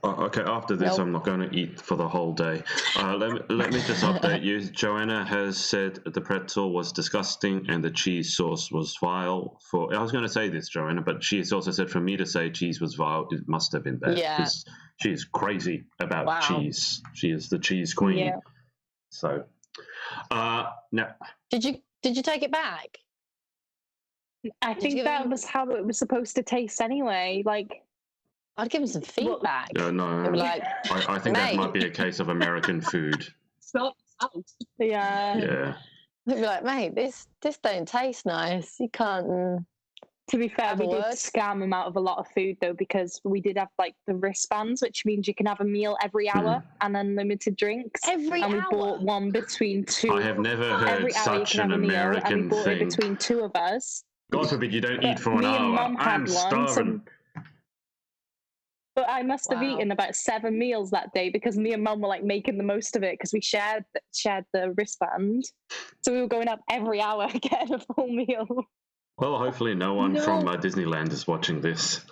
Okay, after this, Nope. I'm not going to eat for the whole day. Let me just update you. Joanna has said the pretzel was disgusting and the cheese sauce was vile. I was going to say this, Joanna, but she has also said for me to say cheese was vile, it must have been bad. Yeah. Because she is crazy about Wow. cheese. She is the cheese queen. Yeah. So, now, Did you take it back? I you think give that him- was how it was supposed to taste anyway. Like, I'd give him some feedback. no, They were like, I think that "Mate." might be a case of American food. stop out. yeah. Yeah. they'd be like, mate, this don't taste nice. You can't. To be fair, Have a we did word. scam them out of a lot of food though, because we did have like the wristbands, which means you can have a meal every hour and unlimited drinks. Every and we hour. bought one between two. I have never heard every hour you such can an have a meal, and we American bought it thing. between two of us. God forbid you don't But eat for an me and hour. Mum had I'm one, starving. But I must have Wow. eaten about 7 meals that day because me and Mum were like making the most of it because we shared the wristband. So we were going up every hour getting a full meal. Well, hopefully no one from Disneyland is watching this.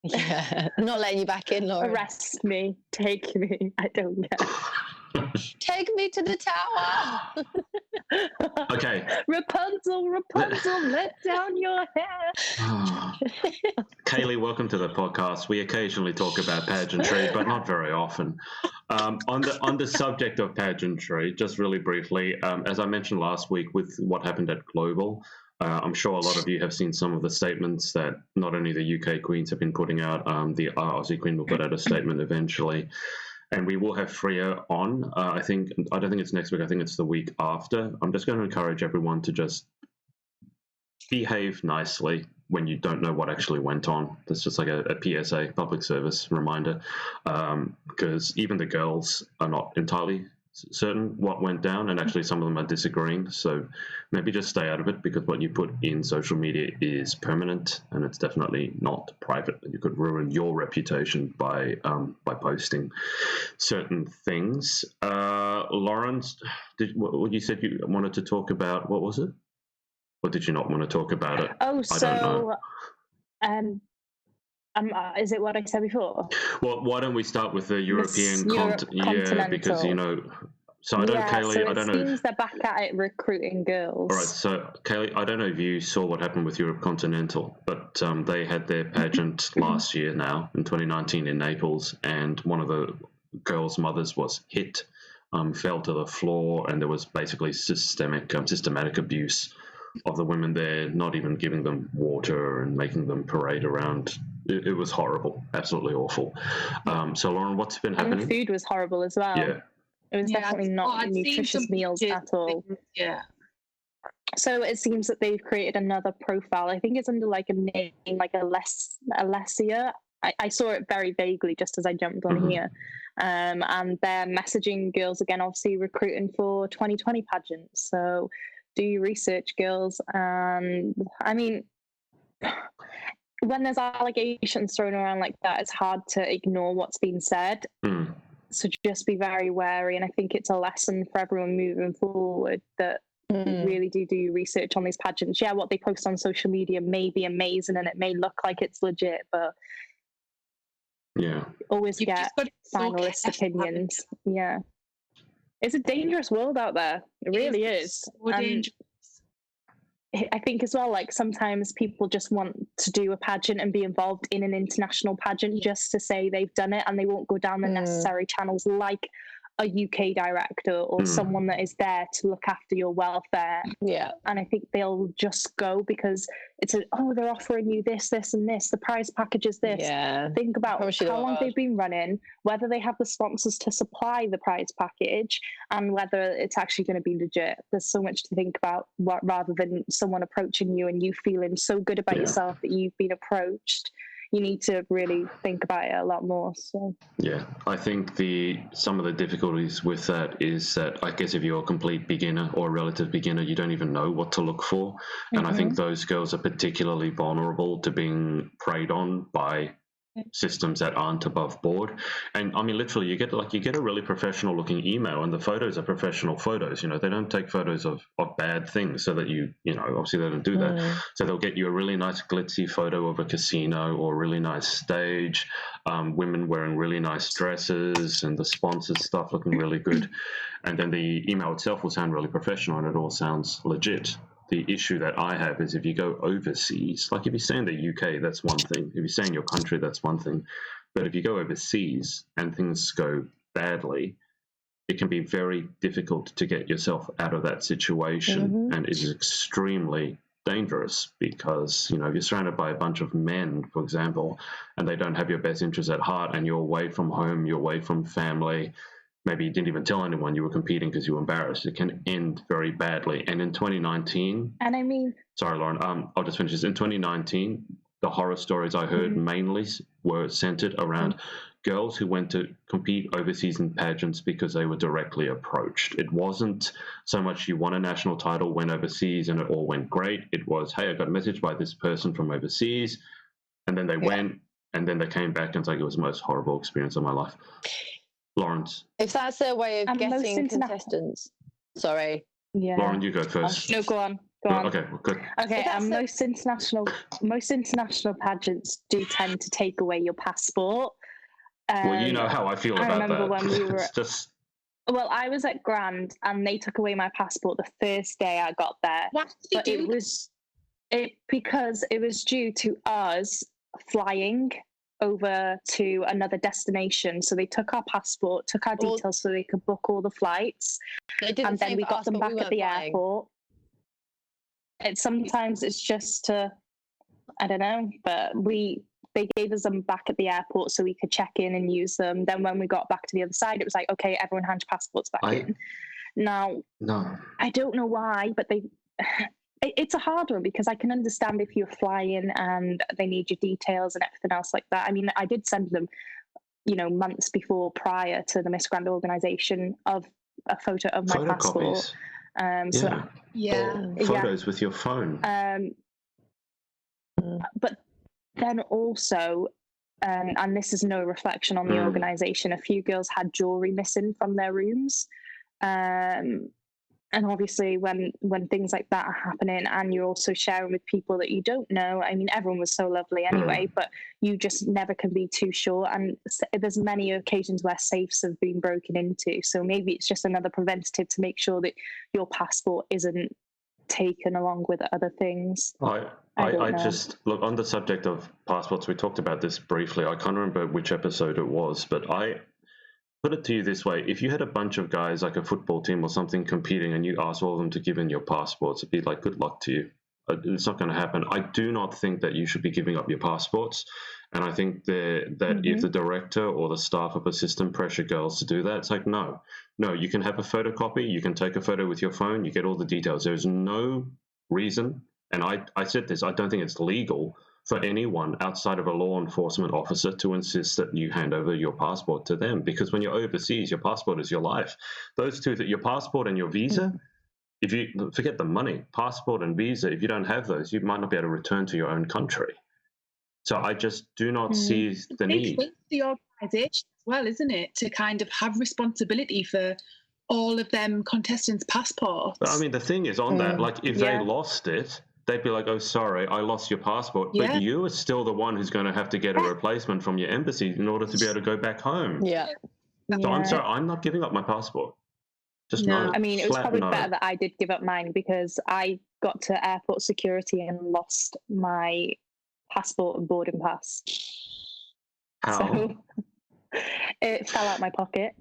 Yeah, not letting you back in, Lauren. Arrest me, take me. I don't care. Take me to the tower. Okay. Rapunzel, Rapunzel, let down your hair. Kayleigh, welcome to the podcast. We occasionally talk about pageantry, but not very often. On the subject of pageantry, just really briefly, as I mentioned last week with what happened at Global, I'm sure a lot of you have seen some of the statements that not only the UK Queens have been putting out, the Aussie Queen will put out a statement eventually. And we will have Freya on. I don't think it's next week. I think it's the week after. I'm just going to encourage everyone to just behave nicely when you don't know what actually went on. That's just like a PSA, public service reminder, because even the girls are not entirely certain what went down, and actually some of them are disagreeing. So maybe just stay out of it, because what you put in social media is permanent, and it's definitely not private. You could ruin your reputation by posting certain things. Lawrence, what you said you wanted to talk about? What was it? Or did you not want to talk about it? Oh, I don't know. Is it what I said before? Well, why don't we start with the European continental? Yeah, because so I don't, Kayleigh, so I don't know. It seems they're back at it recruiting girls. All right, so Kayleigh, I don't know if you saw what happened with Europe Continental, but they had their pageant last year now in 2019 in Naples, and one of the girls' mothers was hit, fell to the floor, and there was basically systematic abuse of the women there, not even giving them water and making them parade around. It was horrible, absolutely awful. So, Lauren, what's been happening? And the food was horrible as well. Yeah. It was definitely not nutritious meals at all. Yeah. So it seems that they've created another profile. I think it's under like a name, like Alessia. I saw it very vaguely just as I jumped on here. And they're messaging girls again, obviously recruiting for 2020 pageants. So do your research, girls. I mean, when there's allegations thrown around like that, it's hard to ignore what's been said. So just be very wary. And I think it's a lesson for everyone moving forward that you really do your research on these pageants. Yeah, what they post on social media may be amazing and it may look like it's legit, but always get finalist opinions. Yeah. It's a dangerous world out there. It really is. So dangerous. I think as well, like sometimes people just want to do a pageant and be involved in an international pageant just to say they've done it, and they won't go down the necessary channels like a UK director or someone that is there to look after your welfare. Yeah. And I think they'll just go because it's they're offering you this, this, and this. The prize package is this. Yeah. Think about how long they've been running, whether they have the sponsors to supply the prize package, and whether it's actually going to be legit. There's so much to think about rather than someone approaching you and you feeling so good about yourself that you've been approached. You need to really think about it a lot more. So yeah, I think some of the difficulties with that is that I guess if you're a complete beginner or a relative beginner, you don't even know what to look for. And I think those girls are particularly vulnerable to being preyed on by systems that aren't above board. And I mean, literally, you get a really professional looking email, and the photos are professional photos. They don't take photos of bad things, so that obviously they don't do that. So they'll get you a really nice glitzy photo of a casino or a really nice stage, women wearing really nice dresses, and the sponsors stuff looking really good. And then the email itself will sound really professional, and it all sounds legit. The issue that I have is if you go overseas, like if you stay in the UK, that's one thing. If you stay in your country, that's one thing. But if you go overseas and things go badly, it can be very difficult to get yourself out of that situation. And it is extremely dangerous because, if you're surrounded by a bunch of men, for example, and they don't have your best interests at heart, and you're away from home, you're away from family, maybe you didn't even tell anyone you were competing because you were embarrassed. It can end very badly. And in 2019... And I mean... Sorry, Lauren. I'll just finish this. In 2019, the horror stories I heard mainly were centered around girls who went to compete overseas in pageants because they were directly approached. It wasn't so much you won a national title, went overseas, and it all went great. It was, hey, I got a message by this person from overseas, and then they went, and then they came back, and it's like it was the most horrible experience of my life. Lawrence. If that's their way of getting contestants. Sorry. Yeah. Lauren, you go first. No, go on. Okay, good. Okay, most international pageants do tend to take away your passport. Well, you know how I feel about that. I remember when we were... just... Well, I was at Grand, and they took away my passport the first day I got there. What did you do? Because it was due to us flying over to another destination, so they took our passport, took our details so they could book all the flights, and then we got them back at the airport. Sometimes it's just to, I don't know, but they gave us them back at the airport so we could check in and use them. Then when we got back to the other side, it was like, okay, everyone hand your passports back in. Now, No. I don't know why, but it's a hard one because I can understand if you're flying and they need your details and everything else like that. I mean, I did send them, months prior to the Miss Grand organisation of a photo of my passport. Or photos with your phone. But then also, and this is no reflection on the organisation, a few girls had jewellery missing from their rooms. And obviously when things like that are happening and you're also sharing with people that you don't know, I mean, everyone was so lovely anyway, but you just never can be too sure. And there's many occasions where safes have been broken into. So maybe it's just another preventative to make sure that your passport isn't taken along with other things. I just, look, on the subject of passports, we talked about this briefly. I can't remember which episode it was, but I put it to you this way. If you had a bunch of guys, like a football team or something, competing, and you asked all of them to give in your passports, it'd be like, good luck to you. It's not going to happen. I do not think that you should be giving up your passports. And I think that if the director or the staff of a system pressure girls to do that, it's like, no, you can have a photocopy. You can take a photo with your phone. You get all the details. There's no reason. And I said this, I don't think it's legal for anyone outside of a law enforcement officer to insist that you hand over your passport to them, because when you're overseas, your passport is your life. Those two, that your passport and your visa, if you forget the money, passport and visa, if you don't have those, you might not be able to return to your own country. So I just do not see the need. It's the organisation as well, isn't it, to kind of have responsibility for all of them contestants' passports. But I mean, the thing is on that, like if they lost it, they'd be like, oh, sorry, I lost your passport. But you are still the one who's going to have to get a replacement from your embassy in order to be able to go back home. Yeah. So I'm sorry, I'm not giving up my passport. Just no. I mean, it was probably better that I did give up mine, because I got to airport security and lost my passport and boarding pass. How? So it fell out my pocket.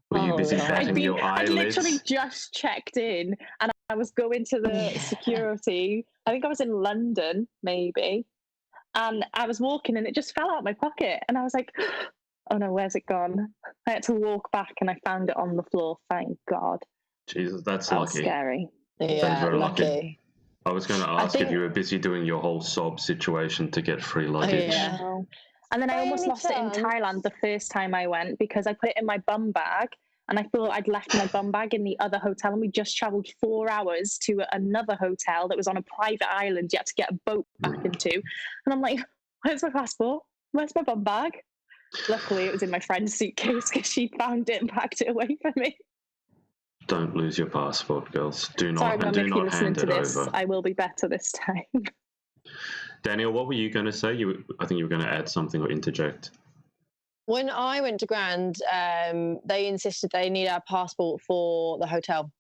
Were you busy batting your eyelids? I literally just checked in and I was going to the security. I think I was in London, maybe. And I was walking and it just fell out my pocket. And I was like, oh no, where's it gone? I had to walk back and I found it on the floor. Thank God. Jesus, that's that lucky. Was scary. Yeah, very lucky. I was going to ask if you were busy doing your whole sob situation to get free luggage. Yeah. And then I almost lost it in Thailand the first time I went, because I put it in my bum bag and I thought I'd left my bum bag in the other hotel, and we just travelled 4 hours to another hotel that was on a private island you had to get a boat back into. And I'm like, where's my passport? Where's my bum bag? Luckily, it was in my friend's suitcase because she found it and packed it away for me. Don't lose your passport, girls. Do not, Sorry, and Mum, do if not you're listening hand to it this, over. I will be better this time. Danielle, what were you going to say? I think you were going to add something or interject. When I went to Grand, they insisted they need our passport for the hotel.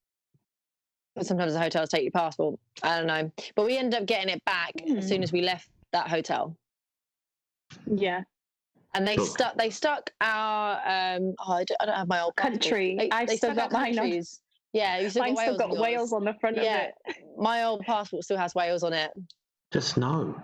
But sometimes the hotels take your passport. I don't know. But we ended up getting it back as soon as we left that hotel. Yeah. And they stuck our I don't have my old country. I've still got mine on. Yeah, you still Mine's got still got Wales on the front of it. My old passport still has Wales on it. Just no.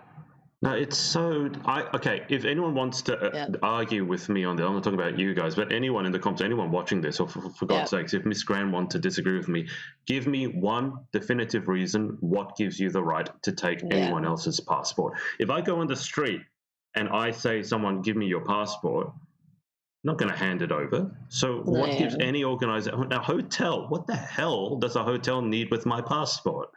No, it's so... Okay, if anyone wants to argue with me on this, I'm not talking about you guys, but anyone in the comments, anyone watching this, or for God's sakes, if Miss Gran wants to disagree with me, give me one definitive reason what gives you the right to take anyone else's passport. If I go on the street and I say, someone, give me your passport, I'm not going to hand it over. So what gives any organization... A hotel, what the hell does a hotel need with my passport?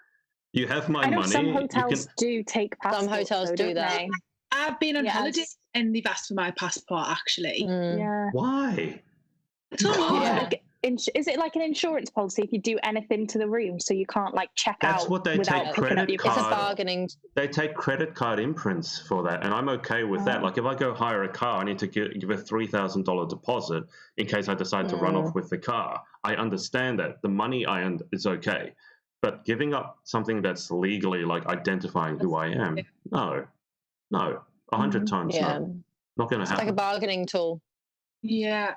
You have my money. Some hotels do take passports. Some hotels do that. I've been on holiday and they've asked for my passport, actually. Yeah. Why? I don't know. Is it like an insurance policy if you do anything to the room, so you can't like check out? That's what they without take credit card. It's a bargaining. They take credit card imprints for that, and I'm okay with that. Like if I go hire a car, I need to give a $3,000 deposit in case I decide to run off with the car. I understand that. The money I earned is okay. But giving up something that's legally like identifying who I am, no, 100 times no. Not going to happen. It's like a bargaining tool. Yeah.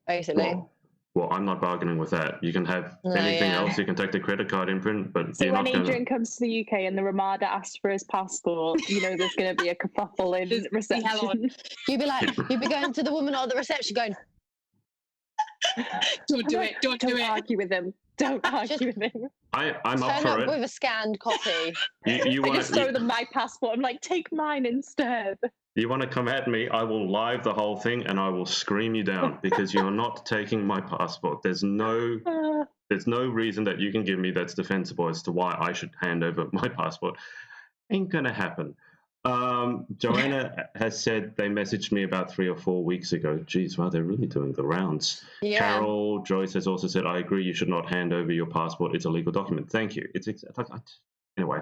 Basically. Well, Well, I'm not bargaining with that. You can have anything else. You can take the credit card imprint, but So you're when not going Adrian comes to the UK and the Ramada asks for his passport, you know there's going to be a kerfuffle in reception. You'd be like, you'd be going to the woman at the reception going, Don't do it. Don't do it. Argue with him. Don't argue with him. I'm up turn for up it. with a scanned copy. You I want just throw them my passport. I'm like, take mine instead. You want to come at me? I will live the whole thing and I will scream you down because you're not taking my passport. There's no reason that you can give me that's defensible as to why I should hand over my passport. Ain't gonna happen. Joanna has said they messaged me about 3 or 4 weeks ago. Geez, wow, they're really doing the rounds. Yeah. Carol Joyce has also said, I agree, you should not hand over your passport. It's a legal document. Thank you. Anyway,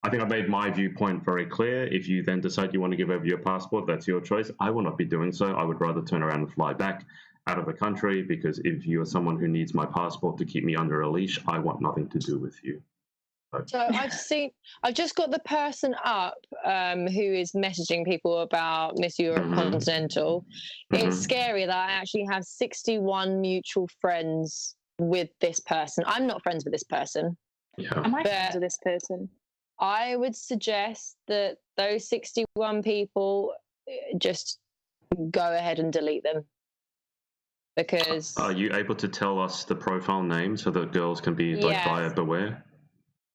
I think I made my viewpoint very clear. If you then decide you want to give over your passport, that's your choice. I will not be doing so. I would rather turn around and fly back out of the country, because if you are someone who needs my passport to keep me under a leash, I want nothing to do with you. So I've just got the person up who is messaging people about Miss Europe Continental. It's scary that I actually have 61 mutual friends with this person. I'm not friends with this person. Yeah. Am I friends with this person? I would suggest that those 61 people just go ahead and delete them. Because are you able to tell us the profile name so that girls can be like buyer beware?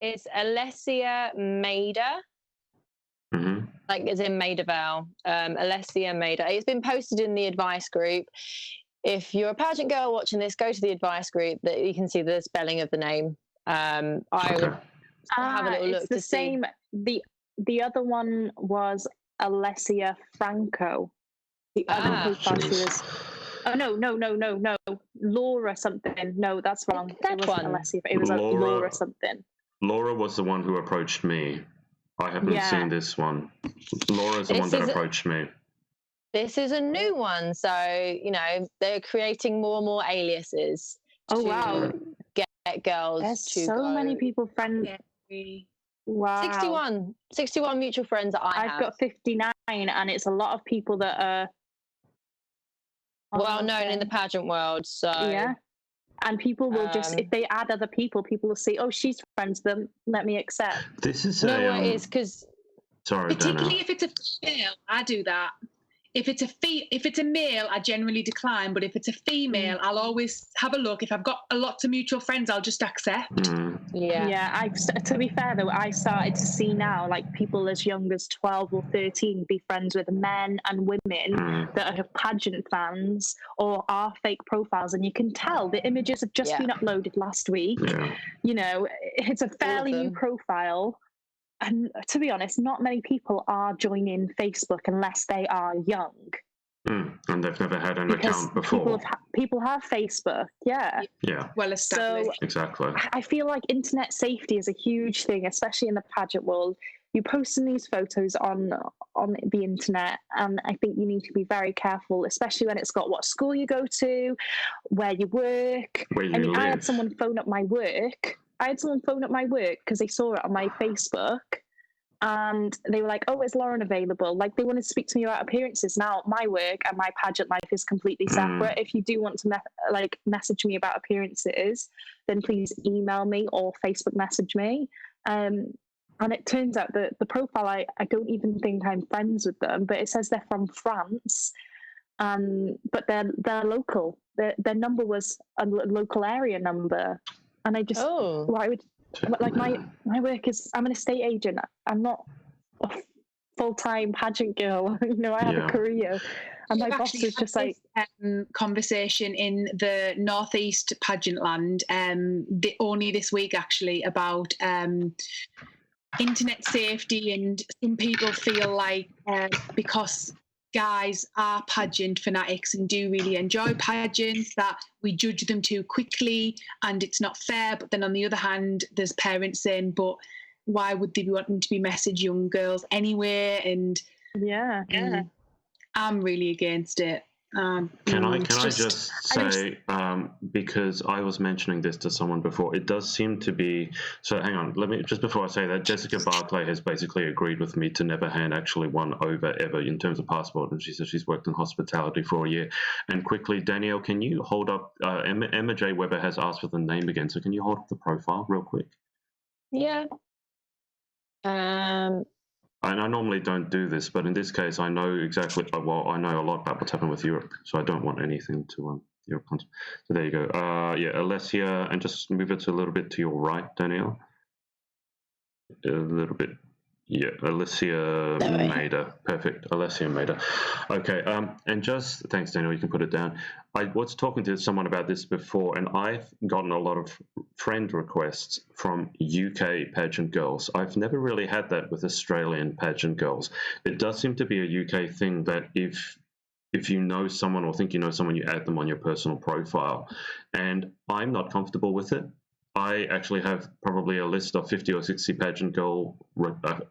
It's Alessia Maida. Like as in Maida Val. Alessia Maida. It's been posted in the advice group. If you're a pageant girl watching this, go to the advice group. That you can see the spelling of the name. I would have a little look to see. The other one was Alessia Franco. The other was. Oh no! Laura something. No, that's wrong. That it wasn't one. Alessia. It was Laura something. Laura was the one who approached me. I haven't seen this one. Laura's the one that approached me. This is a new one, so you know they're creating more and more aliases. Oh wow! Get girls. There's to so go. many people friends. Wow. 61 mutual friends that I have. I've got 59, and it's a lot of people that are well known in the pageant world. So yeah. And people will just, if they add other people, people will say, "Oh, she's friends with them. Let me accept." This is it is because particularly if it's a female, I do that. If it's a male, I generally decline. But if it's a female, I'll always have a look. If I've got a lot of mutual friends, I'll just accept. Yeah. To be fair though, I started to see now like people as young as 12 or 13 be friends with men and women that are pageant fans or are fake profiles, and you can tell the images have just been uploaded last week. You know, it's a fairly new profile. And to be honest, not many people are joining Facebook unless they are young. And they've never had an account before. People have Facebook, yeah. Well established. So exactly. I feel like internet safety is a huge thing, especially in the pageant world. You're posting these photos on the internet, and I think you need to be very careful, especially when it's got what school you go to, where you work. I had someone phone up my work. Because they saw it on my Facebook, and they were like, "Oh, is Lauren available?" Like they wanted to speak to me about appearances. Now, my work and my pageant life is completely separate. If you do want to message me about appearances, then please email me or Facebook message me. And it turns out that the profile, I don't even think I'm friends with them, but it says they're from France. But they're local. Their number was a local area number. And I just, why would, like my work is, I'm an estate agent. I'm not a full-time pageant girl. You know, I have a career. And my boss is just like... conversation in the Northeast pageant land, only this week actually, about internet safety, and some people feel like because guys are pageant fanatics and do really enjoy pageants, that we judge them too quickly and it's not fair. But then on the other hand, there's parents saying, but why would they be wanting to be message young girls anyway? And I'm really against it. Can I just say, because I was mentioning this to someone before, it does seem to be, so hang on, let me, just before I say that, Jessica Barclay has basically agreed with me to never hand actually one over ever in terms of passport, and she says she's worked in hospitality for a year. And quickly, Danielle, can you hold up, Emma J. Weber has asked for the name again, so can you hold up the profile real quick? Yeah. And I normally don't do this, but in this case, I know exactly, well, I know a lot about what's happened with Europe, so I don't want anything to Europe. So there you go. Yeah, Alessia, and just move it a little bit to your right, Danielle. A little bit. Yeah, Alessia Maida. Perfect. Alessia Maida. Okay, and just, thanks, Daniel, you can put it down. I was talking to someone about this before, and I've gotten a lot of friend requests from UK pageant girls. I've never really had that with Australian pageant girls. It does seem to be a UK thing that if you know someone or think you know someone, you add them on your personal profile. And I'm not comfortable with it. I actually have probably a list of 50 or 60 pageant girl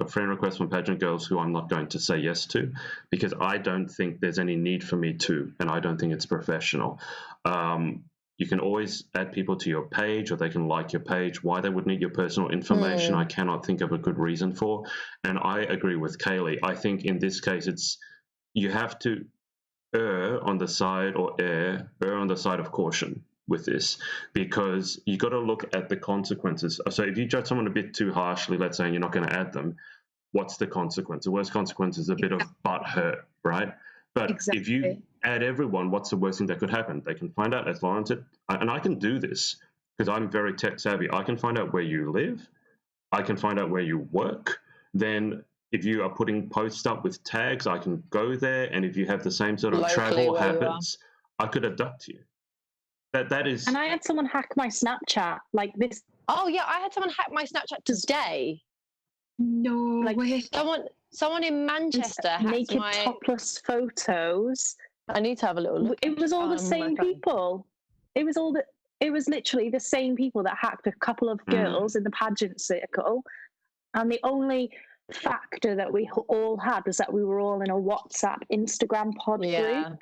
friend requests from pageant girls who I'm not going to say yes to, because I don't think there's any need for me to, and I don't think it's professional. You can always add people to your page, or they can like your page. Why they would need your personal information, I cannot think of a good reason for. And I agree with KAYLEIGH. I think in this case, you have to err on the side of caution with this, because you got to look at the consequences. So if you judge someone a bit too harshly, let's say, and you're not going to add them, what's the consequence? The worst consequence is a bit of butt hurt, right? But if you add everyone, what's the worst thing that could happen? They can find out, as Lawrence said, and I can do this because I'm very tech savvy. I can find out where you live. I can find out where you work. Then if you are putting posts up with tags, I can go there. And if you have the same sort of travel habits, I could abduct you. That is. And I had someone hack my Snapchat like this. Oh yeah, I had someone hack my Snapchat today. No way. Someone in Manchester hacked naked topless photos. I need to have a little look. It was all the same people. It was literally the same people that hacked a couple of girls in the pageant circle. And the only factor that we all had was that we were all in a WhatsApp Instagram pod group.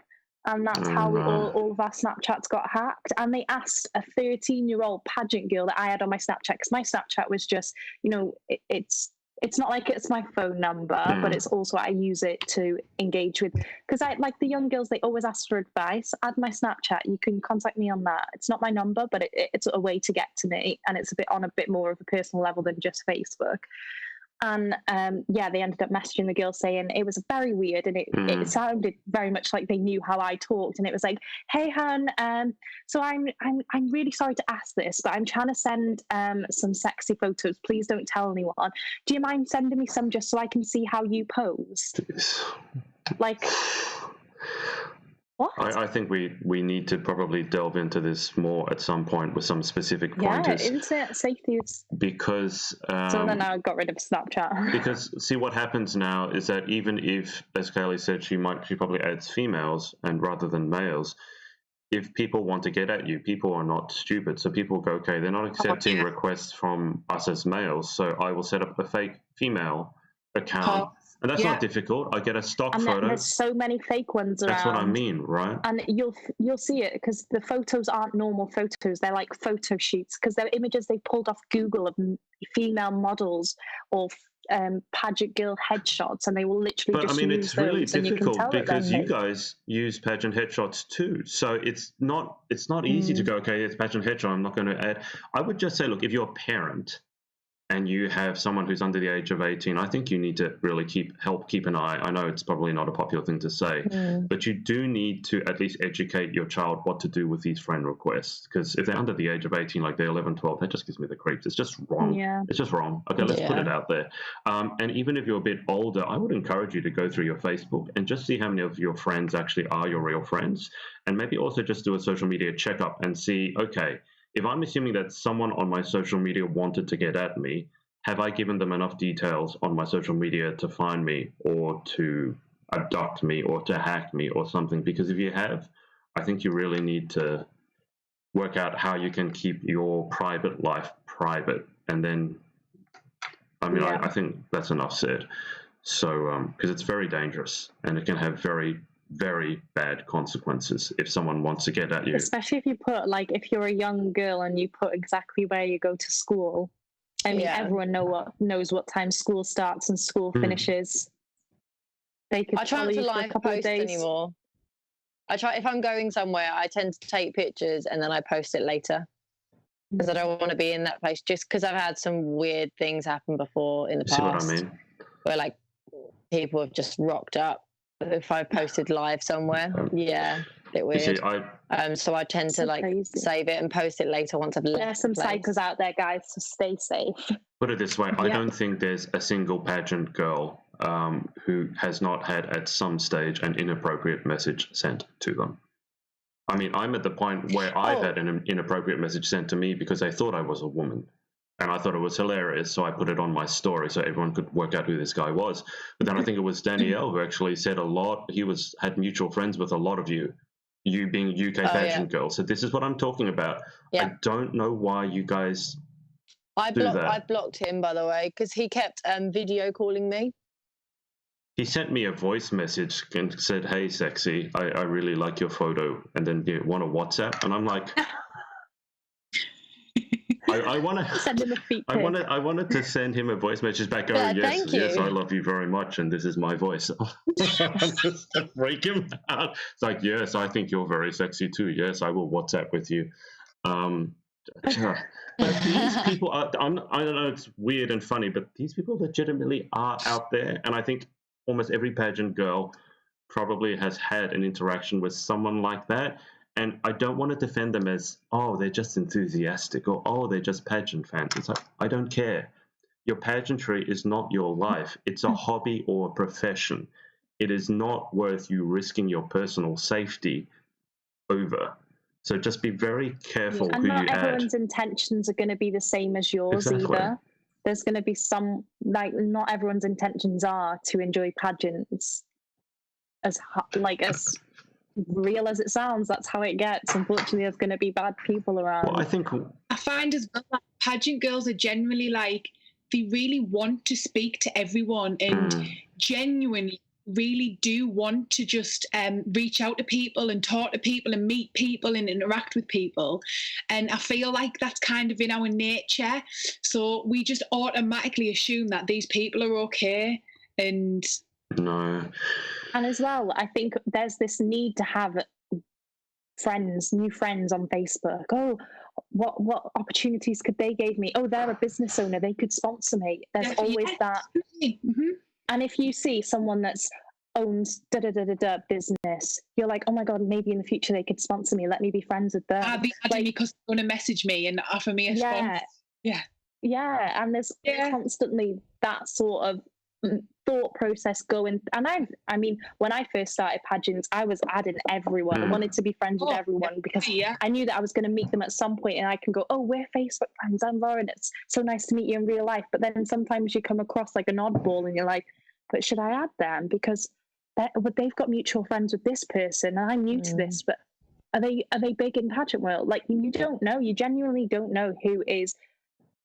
And that's how all of our Snapchats got hacked. And they asked a 13-year-old pageant girl that I had on my Snapchat, because my Snapchat was just, it's not like it's my phone number, but it's also I use it to engage with. Because I like the young girls, they always ask for advice. Add my Snapchat. You can contact me on that. It's not my number, but it's a way to get to me. And it's on a bit more of a personal level than just Facebook. And they ended up messaging the girl saying it was very weird, and it sounded very much like they knew how I talked. And it was like, "Hey, hun, so I'm really sorry to ask this, but I'm trying to send some sexy photos. Please don't tell anyone. Do you mind sending me some just so I can see how you pose?" Like, what? I think we need to probably delve into this more at some point with some specific pointers. Yeah, internet safety is... Because... so then I got rid of Snapchat. Because, see, what happens now is that even if, as KAYLEIGH said, she probably adds females and rather than males, if people want to get at you, people are not stupid. So people go, okay, they're not accepting requests from us as males, so I will set up a fake female account. And that's not difficult. I get a stock photo. And there's so many fake ones around. That's what I mean, right? And you'll see it because the photos aren't normal photos. They're like photo shoots because they're images they pulled off Google of female models or pageant girl headshots, and they will literally just use it's really those, difficult because you guys use pageant headshots too. So it's not easy to go, okay, it's pageant headshot, I'm not going to add. I would just say, look, if you're a parent and you have someone who's under the age of 18, I think you need to really help keep an eye. I know it's probably not a popular thing to say, but you do need to at least educate your child what to do with these friend requests. Because if they're under the age of 18, like they're 11, 12, that just gives me the creeps. It's just wrong. Yeah. It's just wrong. Okay, let's put it out there. And even if you're a bit older, I would encourage you to go through your Facebook and just see how many of your friends actually are your real friends. And maybe also just do a social media checkup and see, okay, if I'm assuming that someone on my social media wanted to get at me, have I given them enough details on my social media to find me or to abduct me or to hack me or something? Because if you have, I think you really need to work out how you can keep your private life private. And then, I think that's enough said. So, because it's very dangerous and it can have very very bad consequences if someone wants to get at you. Especially if you put, like, if you're a young girl and you put exactly where you go to school. I mean, everyone knows what time school starts and school finishes. They could I try not to live post anymore. If I'm going somewhere, I tend to take pictures and then I post it later because I don't want to be in that place. Just because I've had some weird things happen before in the past. See what I mean? Where like people have just rocked up if I posted live somewhere. Yeah, a bit weird. See, so I tend to like save it and post it later once I've left. There's some psychos out there, guys, so stay safe. Put it this way, I don't think there's a single pageant girl who has not had at some stage an inappropriate message sent to them. I mean, I'm at the point where I've had an inappropriate message sent to me because they thought I was a woman. And I thought it was hilarious, so I put it on my story so everyone could work out who this guy was. But then I think it was Danielle who actually said a lot. He had mutual friends with a lot of you being UK pageant girls. So this is what I'm talking about. Yeah. I don't know why you guys I blocked him, by the way, because he kept video calling me. He sent me a voice message and said, "Hey, sexy, I really like your photo," and then want a WhatsApp, and I'm like, I want to send him a feet pic. I wanted to send him a voice message back going, yes, I love you very much, and this is my voice. Just to freak him out. It's like, yes, I think you're very sexy too. Yes, I will WhatsApp with you. But these people are, I don't know, it's weird and funny, but these people legitimately are out there, and I think almost every pageant girl probably has had an interaction with someone like that. And I don't want to defend them as, oh, they're just enthusiastic or, oh, they're just pageant fans. It's like, I don't care. Your pageantry is not your life. It's a hobby or a profession. It is not worth you risking your personal safety over. So just be very careful who you add. And not everyone's intentions are going to be the same as yours either. There's going to be some, like, not everyone's intentions are to enjoy pageants as real as it sounds. That's how it gets. Unfortunately, there's going to be bad people around. Well, I find as well that pageant girls are generally like, they really want to speak to everyone and genuinely really do want to just reach out to people and talk to people and meet people and interact with people. And I feel like that's kind of in our nature. So we just automatically assume that these people are okay. And no. And as well, I think there's this need to have new friends on Facebook. Oh, what opportunities could they give me? Oh, they're a business owner. They could sponsor me. There's always that. Mm-hmm. And if you see someone that's owns business, you're like, oh my God, maybe in the future they could sponsor me. Let me be friends with them. I'll be adding me because they're going to message me and offer me a sponsor. Yeah. And there's constantly that sort of thought process going. And I mean, when I first started pageants, I was adding everyone. I wanted to be friends with everyone because I knew that I was going to meet them at some point, and I can go, oh, we're Facebook friends. I'm Lauren. It's so nice to meet you in real life. But then sometimes you come across like an oddball and you're like, but should I add them? Because they've got mutual friends with this person and I'm new to this, but are they big in pageant world? Like, you don't know. You genuinely don't know who is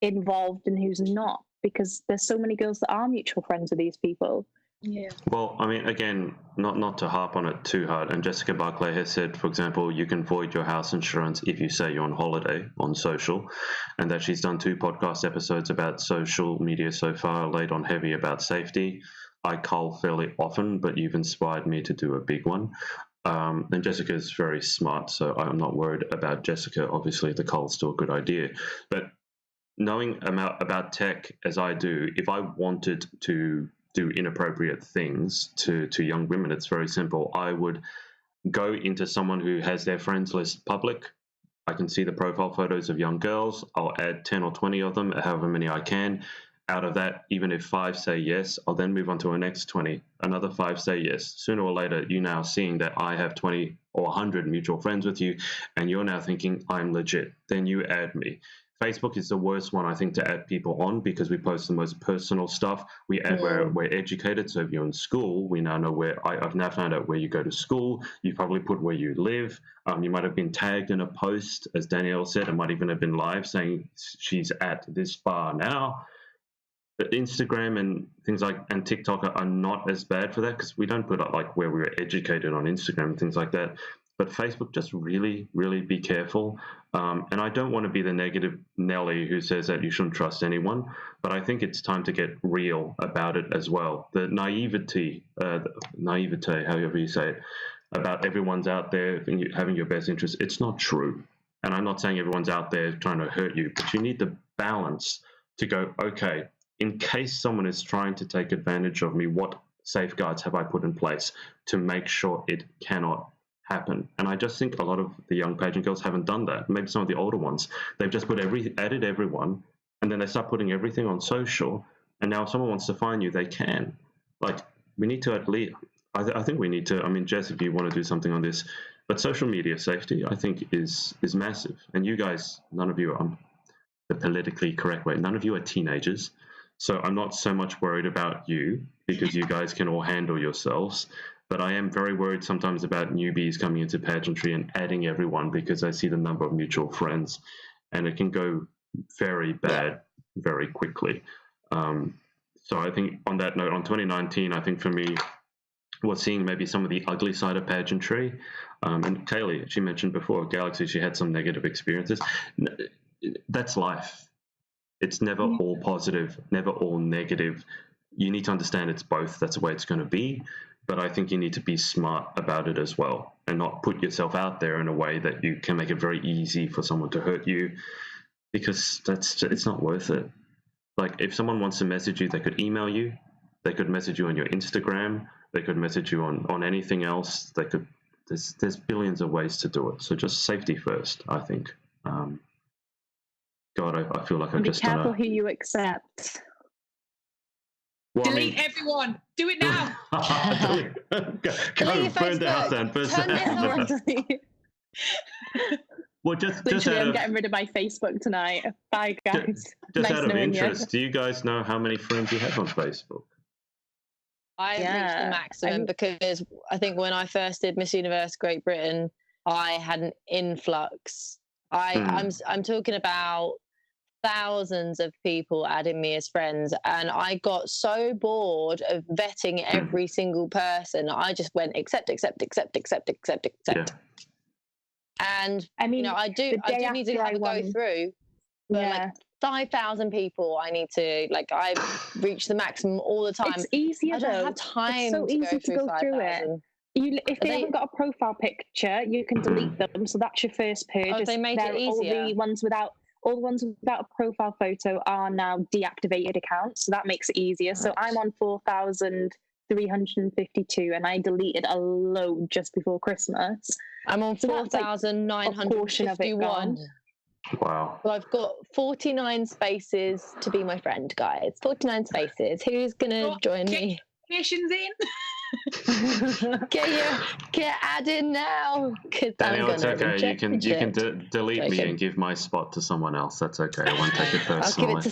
involved and who's not, because there's so many girls that are mutual friends with these people. Yeah. Well, I mean, again, not to harp on it too hard. And Jessica Barclay has said, for example, you can void your house insurance if you say you're on holiday on social, and that she's done 2 podcast episodes about social media so far, laid on heavy about safety. I cull fairly often, but you've inspired me to do a big one. And Jessica is very smart, so I'm not worried about Jessica. Obviously, the cull's still a good idea. But knowing about tech as I do, if I wanted to do inappropriate things to young women, it's very simple. I would go into someone who has their friends list public. I can see the profile photos of young girls. I'll add 10 or 20 of them, however many I can. Out of that, even if 5 say yes, I'll then move on to a next 20. Another 5 say yes. Sooner or later, you're now seeing that I have 20 or 100 mutual friends with you, and you're now thinking I'm legit. Then you add me. Facebook is the worst one, I think, to add people on because we post the most personal stuff. We add where we're educated. So if you're in school, we now know where I've now found out where you go to school. You probably put where you live. You might have been tagged in a post, as Danielle said. It might even have been live saying she's at this bar now. But Instagram and things like and TikTok are not as bad for that because we don't put up like where we were educated on Instagram and things like that. But Facebook, just really, really be careful. And I don't want to be the negative Nelly who says that you shouldn't trust anyone, but I think it's time to get real about it as well. The naivete, however you say it, about everyone's out there having your best interest, it's not true. And I'm not saying everyone's out there trying to hurt you, but you need the balance to go, okay, in case someone is trying to take advantage of me, what safeguards have I put in place to make sure it cannot happen? And I just think a lot of the young pageant girls haven't done that. Maybe some of the older ones, they've just added everyone, and then they start putting everything on social. And now if someone wants to find you, they can. Like, we need to at least, I think we need to, I mean, Jess, if you want to do something on this, but social media safety, I think, is massive. And you guys, none of you are the politically correct way. None of you are teenagers. So I'm not so much worried about you because you guys can all handle yourselves. But I am very worried sometimes about newbies coming into pageantry and adding everyone because I see the number of mutual friends and it can go very bad very quickly. So I think on that note, on 2019, I think for me, was seeing maybe some of the ugly side of pageantry. And KAYLEIGH, she mentioned before, Galaxy, she had some negative experiences. That's life. It's never all positive, never all negative. You need to understand it's both. That's the way it's going to be. But I think you need to be smart about it as well and not put yourself out there in a way that you can make it very easy for someone to hurt you, because it's not worth it. Like, if someone wants to message you, they could email you, they could message you on your Instagram, they could message you on anything else. They could. There's billions of ways to do it. So just safety first, I think. God, I feel like I've just done Be careful who you accept. Well, Delete everyone. Do it now. Delete burn the house down. Well, just Literally, out I'm of, getting rid of my Facebook tonight. Bye, guys. just Nice out of knowing you. interest, do you guys know how many friends you have on Facebook? I reached the maximum because I think when I first did Miss Universe Great Britain, I had an influx. I'm talking about thousands of people adding me as friends, and I got so bored of vetting every single person. I just went accept. Yeah. And I mean, I do need to have a go through. But like 5,000 people, I need to I've reached the maximum all the time. It's easier. I don't have time. It's so easy to go through it. If they haven't got a profile picture, you can delete them. So that's your first purge. They made it easier. All the ones without a profile photo are now deactivated accounts. So that makes it easier. Right. So I'm on 4,352, and I deleted a load just before Christmas. I'm on 4,951. Wow. Well, I've got 49 spaces to be my friend, guys. 49 spaces. Who's gonna join me? Patients in. Get added now. Danielle, it's okay. You can delete me and give my spot to someone else. That's okay. I won't take it personally. I'll give it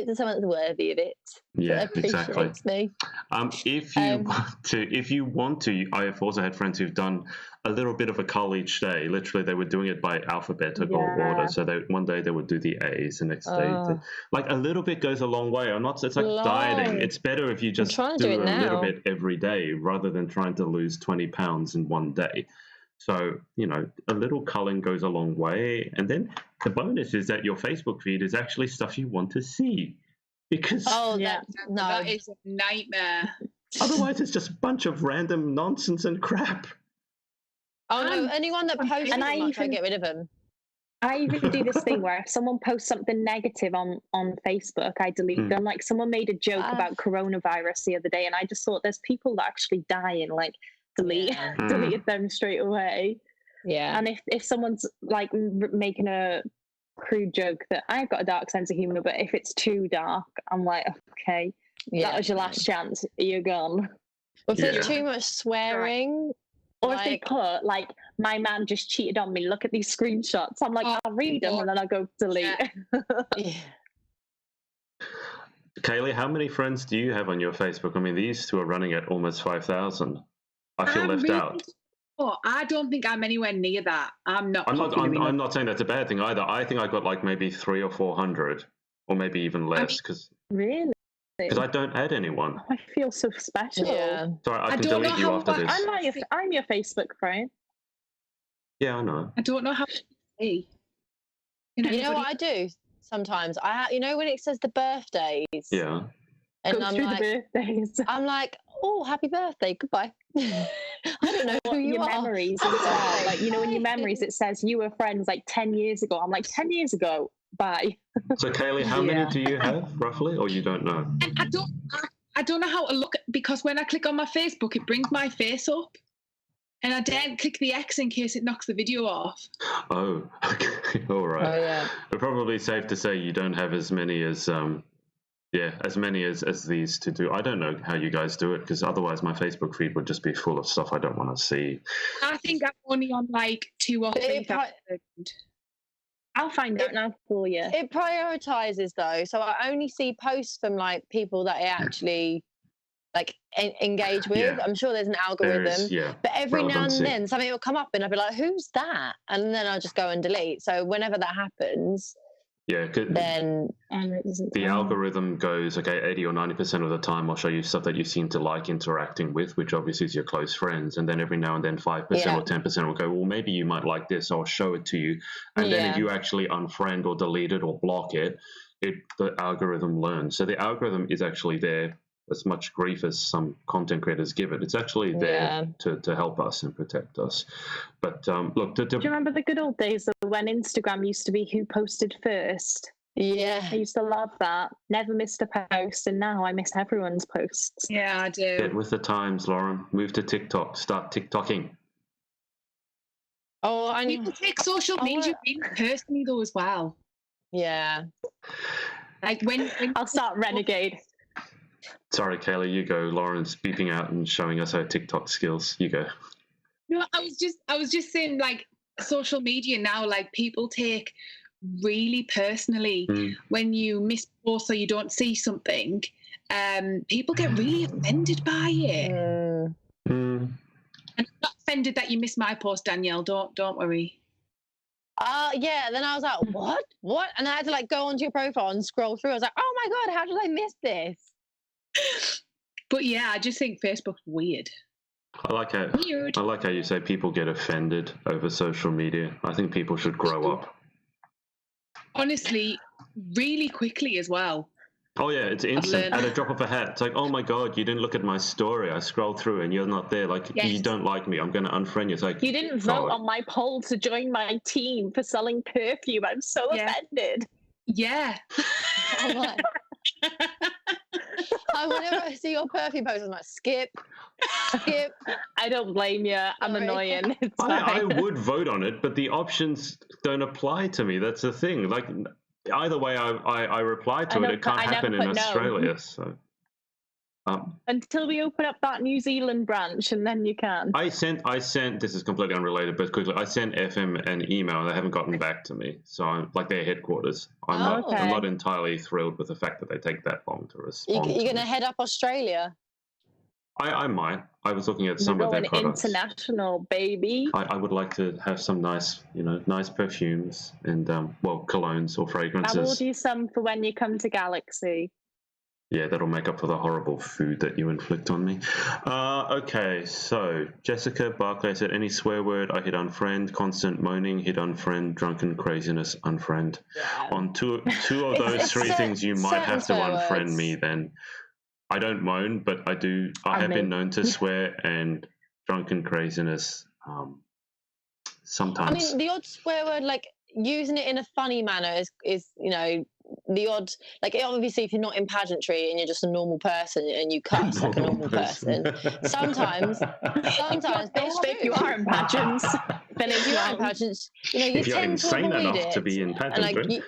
to someone that's worthy of it. Yeah, exactly. Me. If you want to, I have also had friends who've done a little bit of a college day. Literally, they were doing it by alphabetical order. So one day they would do the A's, the next day, a little bit goes a long way. It's like dieting. It's better if you just do a little bit every day rather than trying to lose 20 pounds in one day. So, a little culling goes a long way. And then the bonus is that your Facebook feed is actually stuff you want to see. Because that is a nightmare. Otherwise, it's just a bunch of random nonsense and crap. Oh no! Anyone that posts too much, I get rid of them. I even do this thing where if someone posts something negative on Facebook, I delete them. Like, someone made a joke about coronavirus the other day, and I just thought, there's people that actually dying. Like, deleted them straight away. Yeah. And if someone's like making a crude joke, that I've got a dark sense of humor, but if it's too dark, I'm like, okay, that was your last chance. You're gone. Well, if there's too much swearing. Or if they put, my man just cheated on me, look at these screenshots. I'm like, I'll read them and then I'll go delete. Yeah. KAYLEIGH, how many friends do you have on your Facebook? I mean, these two are running at almost 5,000. I feel left out. Oh, I don't think I'm anywhere near that. I'm not saying that's a bad thing either. I think I got maybe 300 or 400. or maybe even less, because Really? I don't add anyone. I feel so special. Yeah. Sorry, I can don't know delete you how after this. I'm your Facebook friend. Yeah, I know. I don't know how to be. You know what I do sometimes? You know when it says the birthdays? Yeah. And Go I'm through like, the birthdays. I'm like, oh, happy birthday, goodbye. I don't know who you your are. memories as well. Like, you know, in your memories it says you were friends like 10 years ago. I'm like, 10 years ago, bye. So, Kayleigh, how many do you have, roughly, or you don't know? And I don't know how to look, because when I click on my Facebook, it brings my face up. And I daren't click the X in case it knocks the video off. Oh, okay. All right. Oh, yeah. But probably safe to say you don't have as many as as these to do. I don't know how you guys do it, because otherwise my Facebook feed would just be full of stuff I don't want to see. I think I'm only on like 2 or 3,000. I'll find out now for you. It prioritizes though, so I only see posts from like people that I actually like engage with. Yeah. I'm sure there's an algorithm, but every now and relevancy. then something will come up and I'll be like, who's that? And then I'll just go and delete. So whenever that happens, then the algorithm goes, okay, 80 or 90% of the time I'll show you stuff that you seem to like interacting with, which obviously is your close friends, and then every now and then 5% or 10% will go, well, maybe you might like this, I'll show it to you. And then if you actually unfriend or delete it or block it, the algorithm learns. So the algorithm is actually there, as much grief as some content creators give it. It's actually there to help us and protect us. But look, do you remember the good old days of when Instagram used to be who posted first? Yeah. I used to love that. Never missed a post, and now I miss everyone's posts. Yeah, I do. Get with the times, Lauren. Move to TikTok. Start TikToking. Oh, I People take social media really personally though as well. Yeah. Like when I'll start Renegade. Sorry, Kayleigh, you go. Lauren's beeping out and showing us her TikTok skills. You go. No, I was just saying, like, social media now, like, people take really personally when you miss a post or you don't see something. People get really offended by it. And I'm not offended that you missed my post, Danielle. Don't worry. Yeah. Then I was like, what? And I had to like go onto your profile and scroll through. I was like, oh my God, how did I miss this? But yeah, I just think Facebook's weird. I like how you say people get offended over social media. I think people should grow up. Honestly, really quickly as well. Oh yeah, it's instant at a drop of a hat. It's like, oh my God, you didn't look at my story. I scrolled through and you're not there. Like, you don't like me. I'm going to unfriend you. It's like, you didn't vote on my poll to join my team for selling perfume. I'm so offended. Yeah. Whenever I see your perfume post, I'm like, skip. I don't blame you. I'm annoying. It's fine. I would vote on it, but the options don't apply to me. That's the thing. Like, either way I reply to it. It can't happen in Australia. So until we open up that New Zealand branch, and then you can. I sent. This is completely unrelated, but quickly, I sent FM an email. They haven't gotten back to me. So I'm like their headquarters. I'm not entirely thrilled with the fact that they take that long to respond. You're going to head up Australia? I might. I was looking at some of their products. International, baby. I would like to have some nice perfumes and colognes or fragrances. I'll order you some for when you come to Galaxy. Yeah, that'll make up for the horrible food that you inflict on me. Okay, so Jessica Barclay said, any swear word, I hit unfriend. Constant moaning, hit unfriend. Drunken craziness, unfriend. Yeah. On two of those three things, you might have to unfriend me then. I don't moan, but I do. I have been known to swear, and drunken craziness sometimes. I mean, the odd swear word, like using it in a funny manner is the odd, like obviously if you're not in pageantry and you're just a normal person and you cuss like a normal person, sometimes if you are in pageants, then if you are in pageants, you tend to avoid it. To be in pageantry.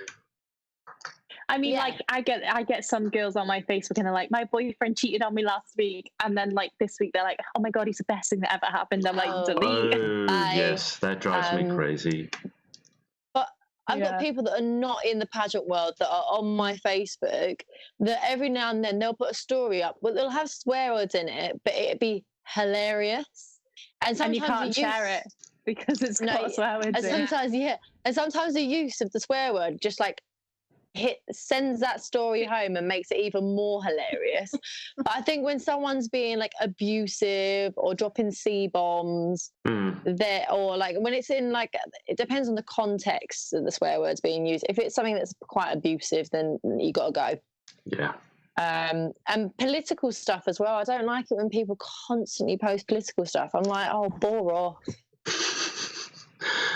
I mean, like I get some girls on my Facebook and they're like, my boyfriend cheated on me last week, and then like this week they're like, oh my God, he's the best thing that ever happened. I'm like, delete. Yes, that drives me crazy. I've got people that are not in the pageant world that are on my Facebook that every now and then they'll put a story up, but they'll have swear words in it, but it'd be hilarious. And sometimes you can't share it because it's got swear words in it. And sometimes the use of the swear word just like sends that story home and makes it even more hilarious. But I think when someone's being like abusive or dropping C-bombs, or like when it's in like, it depends on the context of the swear words being used. If it's something that's quite abusive, then you got to go. Yeah. And political stuff as well. I don't like it when people constantly post political stuff. I'm like, oh, bore off.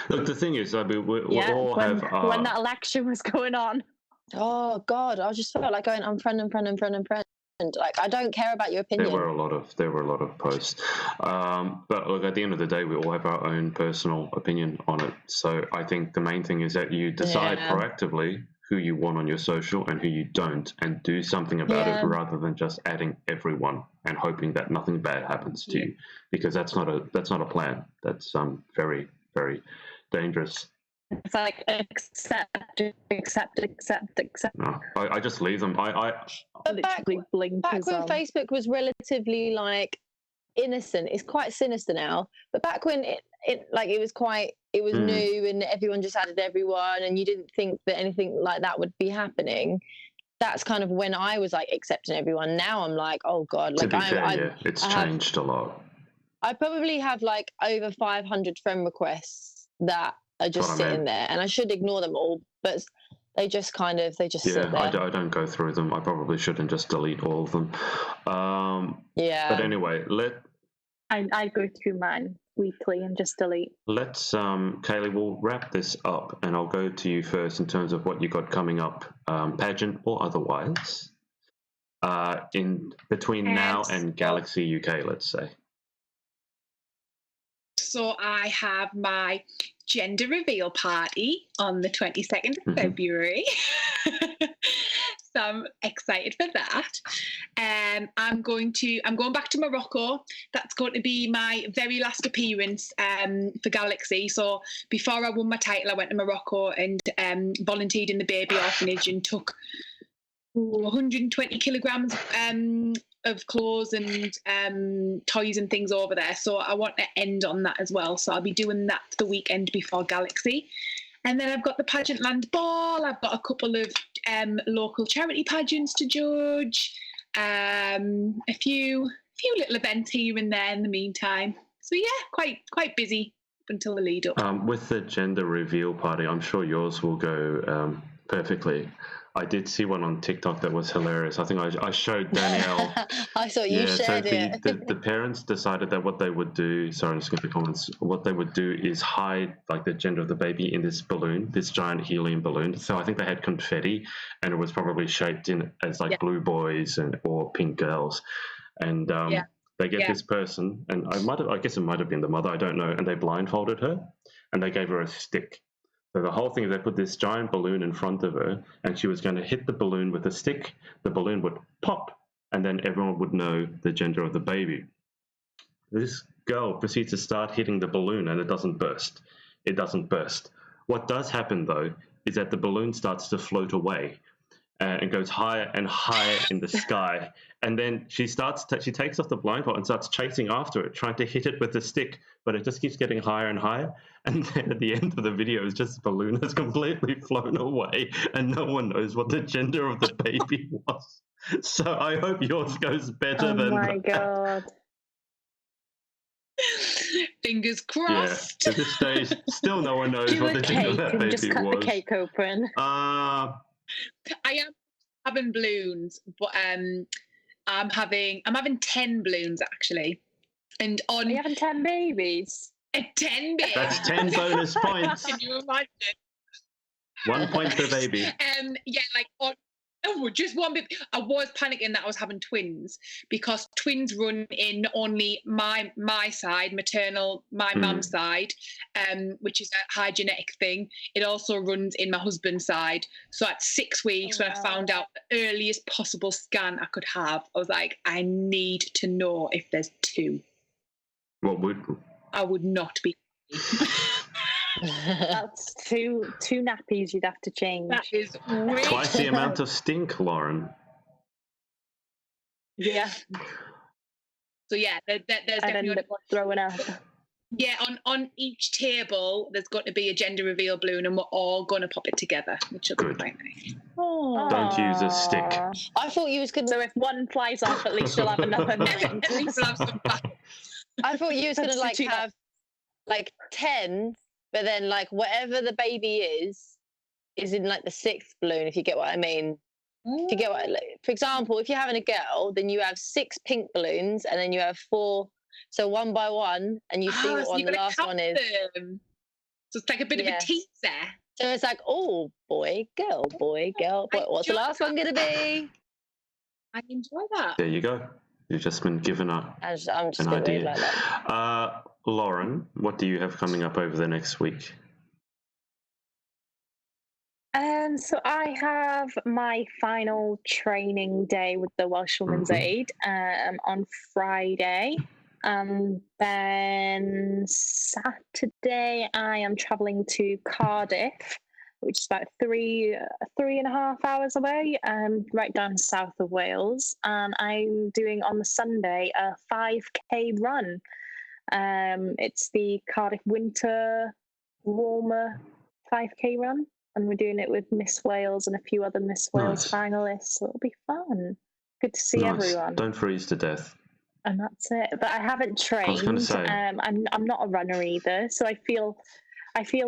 Look, the thing is, I mean, we all when, have when that election was going on. Oh God, I just felt like going unfriend. Like, I don't care about your opinion. There were a lot of posts, but look, at the end of the day, we all have our own personal opinion on it. So I think the main thing is that you decide proactively who you want on your social and who you don't, and do something about it rather than just adding everyone and hoping that nothing bad happens to you, because that's not a plan. That's very, very dangerous. It's like accept. No, I just leave them. But back when Facebook was relatively like innocent, it's quite sinister now. But back when it was new and everyone just added everyone, and you didn't think that anything like that would be happening. That's kind of when I was like accepting everyone. Now I'm like, oh God, like it's changed a lot. I probably have like over 500 friend requests that are just sitting there, and I should ignore them all, but they just sit there. I don't go through them. I probably shouldn't just delete all of them. But anyway, I go through mine weekly and just delete. Let's Kayleigh, we'll wrap this up, and I'll go to you first in terms of what you got coming up, pageant or otherwise, in between now and Galaxy UK, let's say. So I have my gender reveal party on the 22nd of February. So I'm excited for that. I'm going back to Morocco. That's going to be my very last appearance for Galaxy. So before I won my title, I went to Morocco and volunteered in the baby orphanage and took 120 kilograms of clothes and toys and things over there. So I want to end on that as well. So I'll be doing that the weekend before Galaxy. And then I've got the Pageant Land Ball. I've got a couple of local charity pageants to judge. A few little events here and there in the meantime. So yeah, quite busy up until the lead up. With the gender reveal party, I'm sure yours will go perfectly. I did see one on TikTok that was hilarious. I think I showed Danielle. I saw you shared it. The parents decided that what they would do, sorry, I'm just going to comments, what they would do is hide like the gender of the baby in this balloon, this giant helium balloon. So I think they had confetti, and it was probably shaped in as like blue boys or pink girls. And they get this person, and I guess it might have been the mother, I don't know, and they blindfolded her and they gave her a stick. So the whole thing is they put this giant balloon in front of her, and she was going to hit the balloon with a stick. The balloon would pop, and then everyone would know the gender of the baby. This girl proceeds to start hitting the balloon, and it doesn't burst. It doesn't burst. What does happen, though, is that the balloon starts to float away and goes higher and higher in the sky. And then she takes off the blindfold and starts chasing after it, trying to hit it with the stick, but it just keeps getting higher and higher. And then at the end of the video, it's just the balloon has completely flown away, and no one knows what the gender of the baby was. So I hope yours goes better than that. Oh my God. Fingers crossed. Yeah, to this stage, still no one knows what the gender of that baby just cut was. the cake open. I am having balloons, but I'm having 10 balloons actually. And on Are you having 10 babies? 10 babies. That's 10 bonus points. Can you imagine? 1 point per baby. Yeah, like just one bit. I was panicking that I was having twins, because twins run in not only my side, maternal, my mum's side, which is a high genetic thing. It also runs in my husband's side. So at 6 weeks, when I found out the earliest possible scan I could have, I was like, I need to know if there's 2. What would? I would not be. That's two nappies you'd have to change. That is really Twice the amount of stink, Lauren. Yeah. So yeah, there's I'd definitely end up throwing up. Yeah, on each table, there's got to be a gender reveal balloon, and we're all going to pop it together, which will be Good. quite nice. Oh. Don't use a stick. I thought you was going So if one flies off, at least you'll have another 9. At least we'll have some back. I thought you was going to like Substitute. have like 10, but then like whatever the baby is in like the 6th balloon, if you get what I mean. If you get what, like, for example, if you're having a girl, then you have 6 pink balloons, and then you have 4. So 1 by 1, and you see what so one you've the got to last count one is. them. So it's like a bit of a teaser. So it's like, oh, boy, girl, boy, girl. I What's the enjoy last one going to be? I enjoy that. There you go. You've just been given I'm just an going to read idea. like that. Lauren, what do you have coming up over the next week? So I have my final training day with the Welsh Women's Aid on Friday. Then Saturday I am travelling to Cardiff, which is about 3.5 hours away, right down south of Wales. And I'm doing on the Sunday a 5K run. It's the Cardiff Winter Warmer 5K run. And we're doing it with Miss Wales and a few other Miss Wales finalists. So it'll be fun. Good to see everyone. Don't freeze to death. And that's it. But I haven't trained. I was going to say. I'm not a runner either. So I feel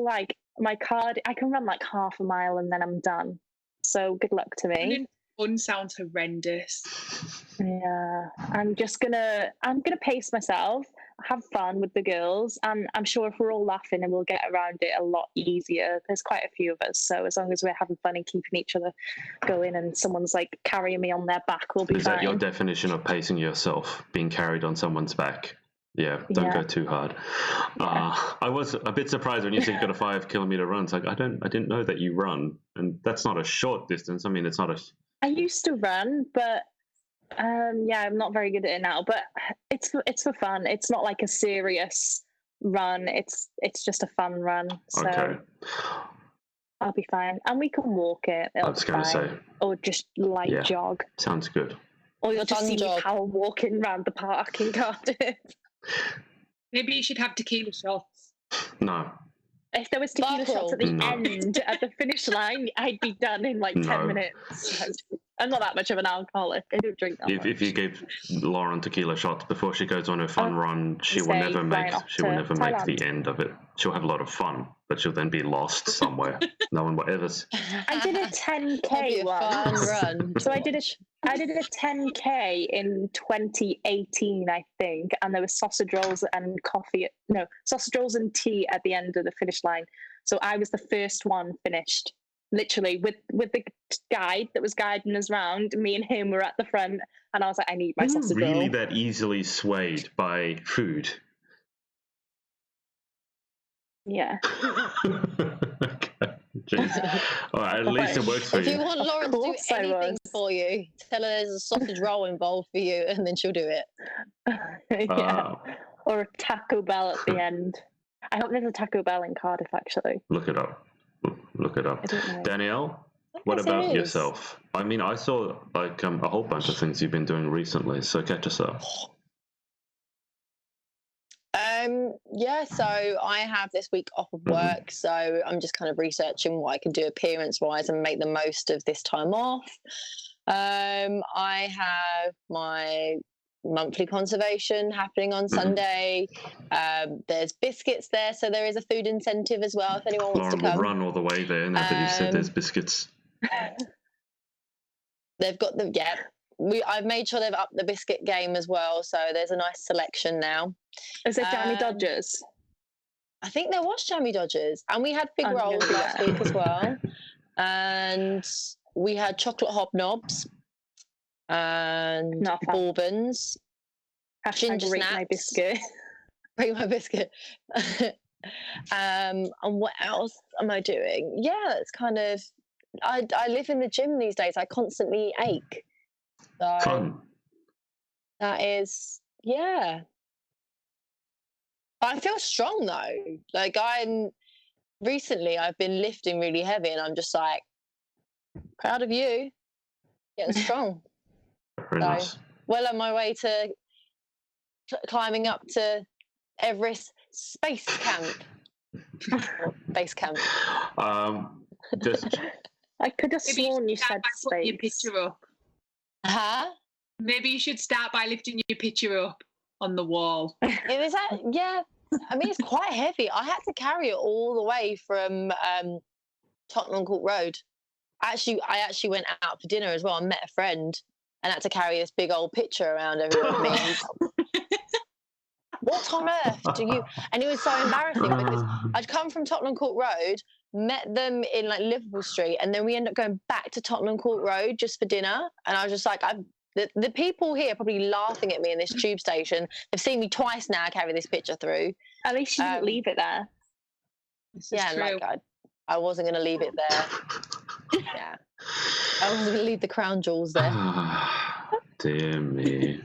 like my card. I can run like half a mile and then I'm done. So good luck to me. Fun sounds horrendous. Yeah, I'm gonna pace myself, have fun with the girls, and I'm sure if we're all laughing and we'll get around it a lot easier. There's quite a few of us, so as long as we're having fun and keeping each other going, and someone's like carrying me on their back, we'll be fine. Is that your definition of pacing yourself? Being carried on someone's back? Yeah, don't go too hard. Yeah. I was a bit surprised when you said you got a 5 kilometer run. It's like I didn't know that you run, and that's not a short distance. I mean, it's not a. I used to run, but I'm not very good at it now. But it's for fun. It's not like a serious run. It's just a fun run. So Okay. I'll be fine, and we can walk it. I was going to say, or just light jog. Sounds good. Or you'll just see me power walking around the park in Cardiff. Maybe you should have tequila shots. No. If there was tequila shots at the end, at the finish line, I'd be done in like 10 minutes. I'm not that much of an alcoholic. I don't drink that much. If you gave Lauren tequila shots before she goes on her fun run, she will never make the end of it. She'll have a lot of fun, but she'll then be lost somewhere. No one will ever. I did a 10K once. Run. So I did a 10K in 2018, I think, and there was sausage rolls and sausage rolls and tea at the end of the finish line. So I was the first one finished, literally with the guide that was guiding us around. Me and him were at the front, and I was like, I need my sausage roll. Really, that easily swayed by food? Yeah. Okay. Jeez. All right, at least it works for you. If you want Lauren to do anything for you, tell her there's a sausage roll involved for you, and then she'll do it. Or a Taco Bell at the end. I hope there's a Taco Bell in Cardiff, actually. Look it up. I don't know. Danielle, what about yourself? I mean, I saw like a whole bunch of things you've been doing recently, so catch us up. So I have this week off of work, so I'm just kind of researching what I can do appearance-wise and make the most of this time off. I have my monthly conservation happening on Sunday. There's biscuits there, so there is a food incentive as well if anyone wants to come. Lauren will run all the way there now that you said there's biscuits. They've got I've made sure they've upped the biscuit game as well, so there's a nice selection now. Is there jammy Dodgers? I think there was jammy Dodgers, and we had big rolls last week as well, and we had chocolate hobnobs and bourbons. Ginger snaps. My biscuit. Bring my biscuit. And what else am I doing? Yeah, it's kind of. I live in the gym these days. I constantly ache. So fun. That is, yeah. I feel strong though. Like recently I've been lifting really heavy, and I'm just like proud of you, getting strong. Very nice. Well on my way to climbing up to Everest Space camp. Base camp. Just I could have Maybe sworn you start said by putting your space. picture up. Huh? Maybe you should start by lifting your picture up on the wall. It was that, yeah. I mean, it's quite heavy. I had to carry it all the way from Tottenham Court Road. I actually went out for dinner as well. I met a friend and had to carry this big old picture around everywhere with me. What on earth do you? And it was so embarrassing because I'd come from Tottenham Court Road, met them in like Liverpool Street, and then we ended up going back to Tottenham Court Road just for dinner. And I was just like, the people here are probably laughing at me in this tube station. They've seen me twice now carry this picture through. At least you didn't leave it there. Yeah, like I wasn't going to leave it there. Yeah, I wasn't going to leave the crown jewels there. Dear me.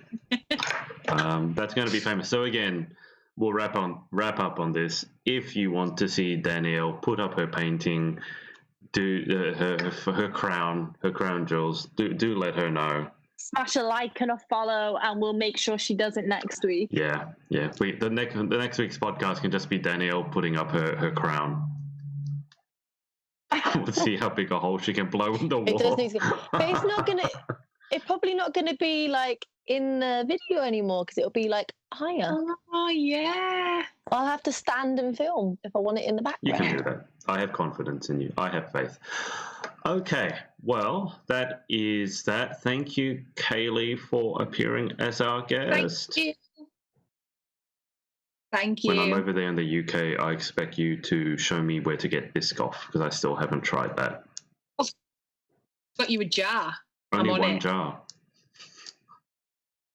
That's going to be famous. So again, we'll wrap up on this. If you want to see Danielle put up her painting, do her crown jewels, do let her know. Smash a like and a follow, and we'll make sure she does it next week. Yeah. The next week's podcast can just be Danielle putting up her crown. We'll see how big a hole she can blow in the wall. It does need to, but it's not gonna. It's probably not gonna be like in the video anymore because it'll be like higher. Oh yeah. I'll have to stand and film if I want it in the background. You can do that. I have confidence in you. I have faith. Okay, well, that is that. Thank you, KAYLEIGH, for appearing as our guest. Thank you. When I'm over there in the UK, I expect you to show me where to get disc golf because I still haven't tried that. Got you a jar. Only I'm on one it. jar.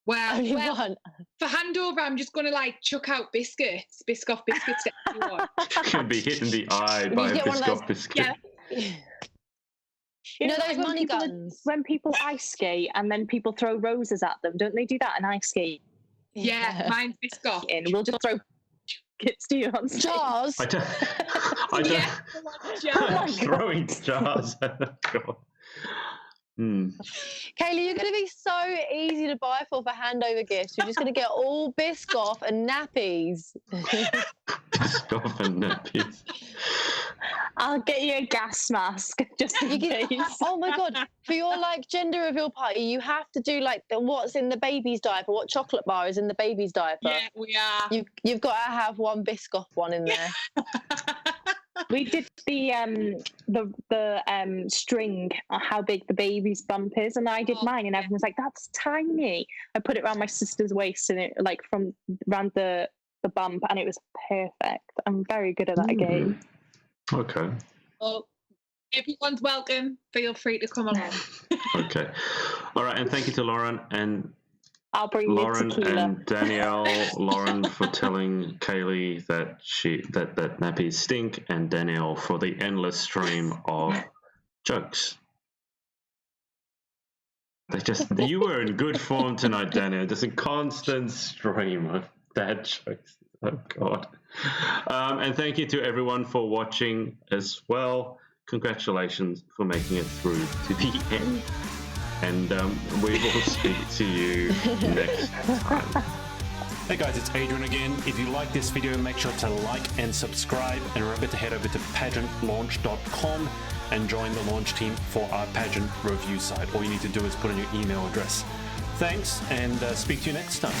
Well, Only one. for handover, I'm just going to like chuck out biscuits, Biscoff biscuits to everyone. Can be hit in the eye by a get one of those- Biscoff biscuit. Yeah. You know those like money guns? When people ice skate and then people throw roses at them, don't they do that in ice skate? Yeah, mine's Biscoff. And we'll just throw kits to you on stage. Jars. I don't. Yeah, I'm throwing jars. God. KAYLEIGh, you're going to be so easy to buy for handover gifts. You're just going to get all Biscoff and nappies. Biscoff and nappies. I'll get you a gas mask just in case. Oh my God. For your like gender reveal party, you have to do like what's in the baby's diaper, what chocolate bar is in the baby's diaper. Yeah, we are. You've got to have one Biscoff one in there. We did the string, how big the baby's bump is, and I did mine, and everyone's like, "That's tiny." I put it around my sister's waist, and it like from around the bump, and it was perfect. I'm very good at that game. Okay. Well, everyone's welcome. Feel free to come along. Okay. All right, and thank you to Lauren and I'll bring Lauren tequila. and Danielle. Lauren for telling KAYLEIGh that that nappies stink, and Danielle for the endless stream of jokes. You were in good form tonight, Danielle. Just a constant stream of dad jokes. Oh God. And thank you to everyone for watching as well. Congratulations for making it through to the end. And we will speak to you next time. Hey guys, it's Adrian again. If you like this video, make sure to like and subscribe, and remember to head over to pageantlaunch.com and join the launch team for our pageant review site. All you need to do is put in your email address. Thanks, and speak to you next time.